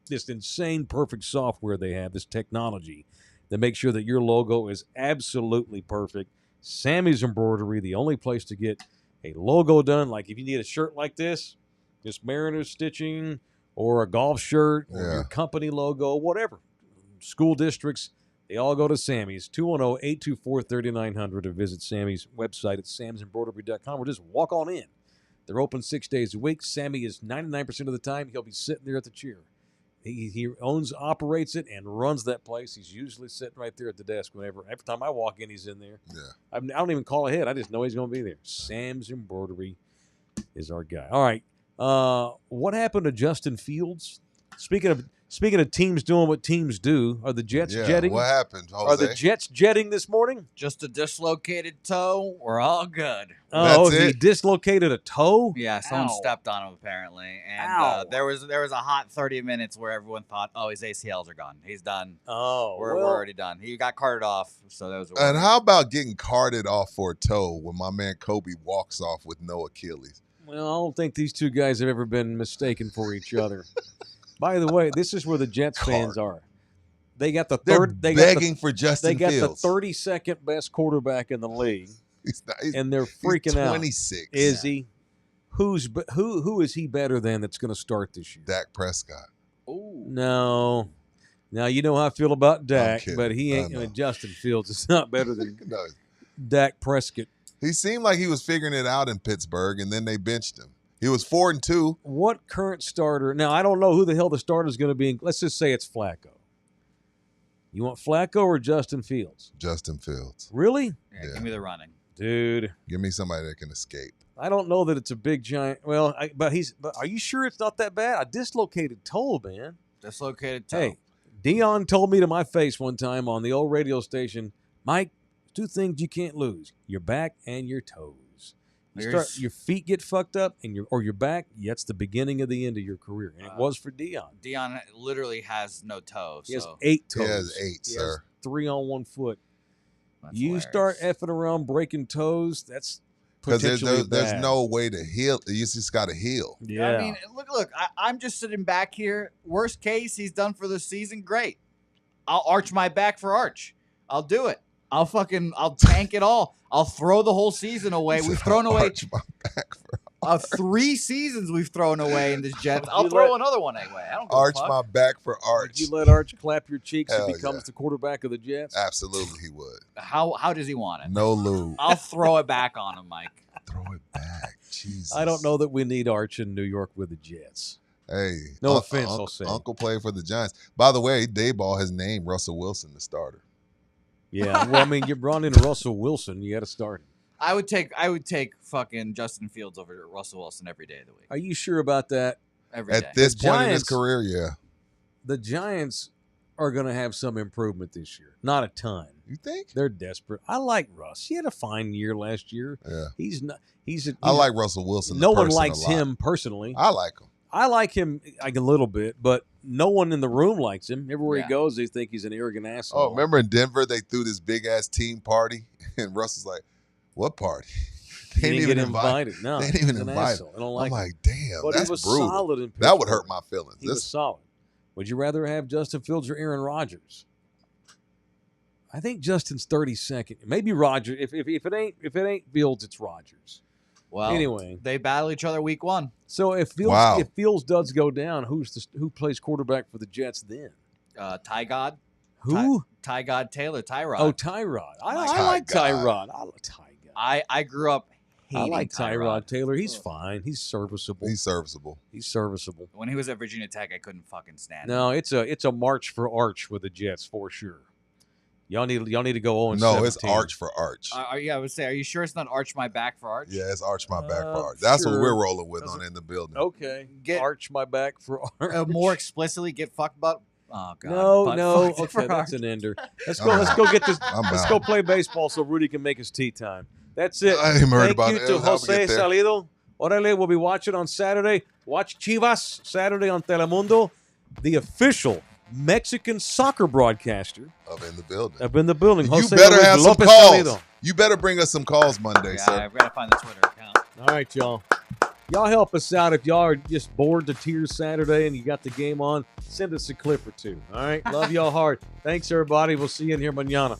this insane perfect software they have, this technology, that makes sure that your logo is absolutely perfect. Sammy's Embroidery, the only place to get a logo done. Like if you need a shirt like this Mariners stitching, or a golf shirt, or your company logo, whatever. School districts, they all go to Sammy's, 210-824-3900, or visit Sammy's website at samsembroidery.com, or just walk on in. They're open 6 days a week. Sammy is 99% of the time, he'll be sitting there at the chair. He operates it, and runs that place. He's usually sitting right there at the desk every time I walk in, he's in there. Yeah. I don't even call ahead. I just know he's going to be there. Sam's Embroidery is our guy. All right. What happened to Justin Fields? Speaking of Speaking of teams doing what teams do, are the Jets jetting? What happened, Jose? Are the Jets jetting this morning? Just a dislocated toe. We're all good. Oh, That's he it? dislocated a toe? Yeah, someone Ow. stepped on him apparently, and Ow. there was a hot 30 minutes where everyone thought, "Oh, his ACLs are gone. He's done. Oh, We're already done." He got carted off, so that was. A And worry. how about getting carted off for a toe when my man Kobe walks off with no Achilles? Well, I don't think these two guys have ever been mistaken for each other. By the way, this is where the Jets fans are. They got the They're third. begging for Justin They got Fields. the 32nd best quarterback in the league, He's and they're he's freaking out. 26. Is he? Who is he better than that's going to start this year? Dak Prescott? Ooh. No. Now you know how I feel about Dak, kidding. but he ain't. I know. Justin Fields is not better than No, Dak Prescott. he seemed like he was figuring it out in Pittsburgh, and then they benched him. He was 4-2. What current starter? Now I don't know who the hell the starter is going to be. Let's just say it's Flacco. You want Flacco or Justin Fields? Justin Fields. Really, Yeah, give me the running. dude? Give me somebody that can escape. I don't know that it's a big giant. Well, but are you sure it's not that bad? A dislocated toe, man. Dislocated toe. Hey, Dion told me to my face one time on the old radio station, Mike, two things you can't lose: your back and your toes. Your feet get fucked up, and your back. That's the beginning of the end of your career, and it was for Dion. Dion literally has no toes. He has So 8 toes. He has 8, He sir. has 3 on 1 foot. that's You hilarious. start effing around breaking toes, that's Because potentially there's bad. no way to heal. You just got to heal. Yeah. I mean, look. I'm just sitting back here. Worst case, he's done for the season. Great. I'll arch my back for Arch. I'll do it. I'll tank it all. I'll throw the whole season away. We've thrown away Arch my back for 3 seasons. We've thrown away in this Jets. I'll You throw let- another one away. I don't give Arch a fuck. my back for Would Arch. you let Arch clap your cheeks Hell if he becomes yeah. the quarterback of the Jets? Absolutely, he would. How does he want it? No lube. I'll throw it back on him, Mike. Throw it back. Jesus. I don't know that we need Arch in New York with the Jets. Hey, No offense, I'll say. Uncle played for the Giants. By the way, Dayball has named Russell Wilson the starter. Yeah, well, I mean, you brought in Russell Wilson. You got to start him. I would take fucking Justin Fields over Russell Wilson every day of the week. Are you sure about that? Every day. At this The point in his Giants- career, yeah. The Giants are going to have some improvement this year. Not a ton. You think? They're desperate. I like Russ. He had a fine year last year. Yeah. He's not. I like Russell Wilson. No the one person likes a lot. him personally. I like him. I like him like a little bit, but no one in the room likes him. Everywhere Yeah. he goes, they think he's an arrogant asshole. Oh, remember in Denver they threw this big ass team party, and Russ was like, "What party?" He They didn't get invited. No, They didn't even he's an invite asshole. him. I don't I'm like him. like, damn, But that's he was brutal. solid in That would Pittsburgh. hurt my feelings. He was This, solid. Would you rather have Justin Fields or Aaron Rodgers? I think Justin's 32nd. Maybe Rodgers. If it ain't Fields, it's Rodgers. Well, Anyway. they battle each other week 1. So if Fields does go down, who plays quarterback for the Jets then? Ty God. Who? Ty God Taylor. Tyrod. Oh, Tyrod. I Ty like God. Tyrod. I like Ty God. I grew up I hating like Tyrod Taylor. He's Ugh. fine. He's serviceable. he's serviceable. He's serviceable. When he was at Virginia Tech, I couldn't fucking stand him. No, it's a march for Arch with the Jets for sure. Y'all need to go 0-17. No, it's Arch for Arch. I would say, are you sure it's not Arch my back for Arch? Yeah, it's Arch my back for Arch. That's what sure. we're rolling with Doesn't- on In the Building. Okay. Arch my back for Arch. More explicitly, get fucked butt. Oh God. No. Butt fucked for Okay, that's Arch. an ender. Let's I'm go. out. Let's go get this. I'm Let's out. go play baseball so Rudy can make his tea time. That's it. I ain't heard Thank about you it. to How we José get there? Salido. Orale, we'll be watching on Saturday. Watch Chivas Saturday on Telemundo. The official Mexican soccer broadcaster Up in the building. up in the building. You José better Luis have some López calls. Salido. You better bring us some calls Monday, Yeah, sir. I've got to find the Twitter account. All right, y'all. Y'all help us out. If y'all are just bored to tears Saturday and you got the game on, send us a clip or two. All right? Love y'all hard. Thanks, everybody. We'll see you in here mañana.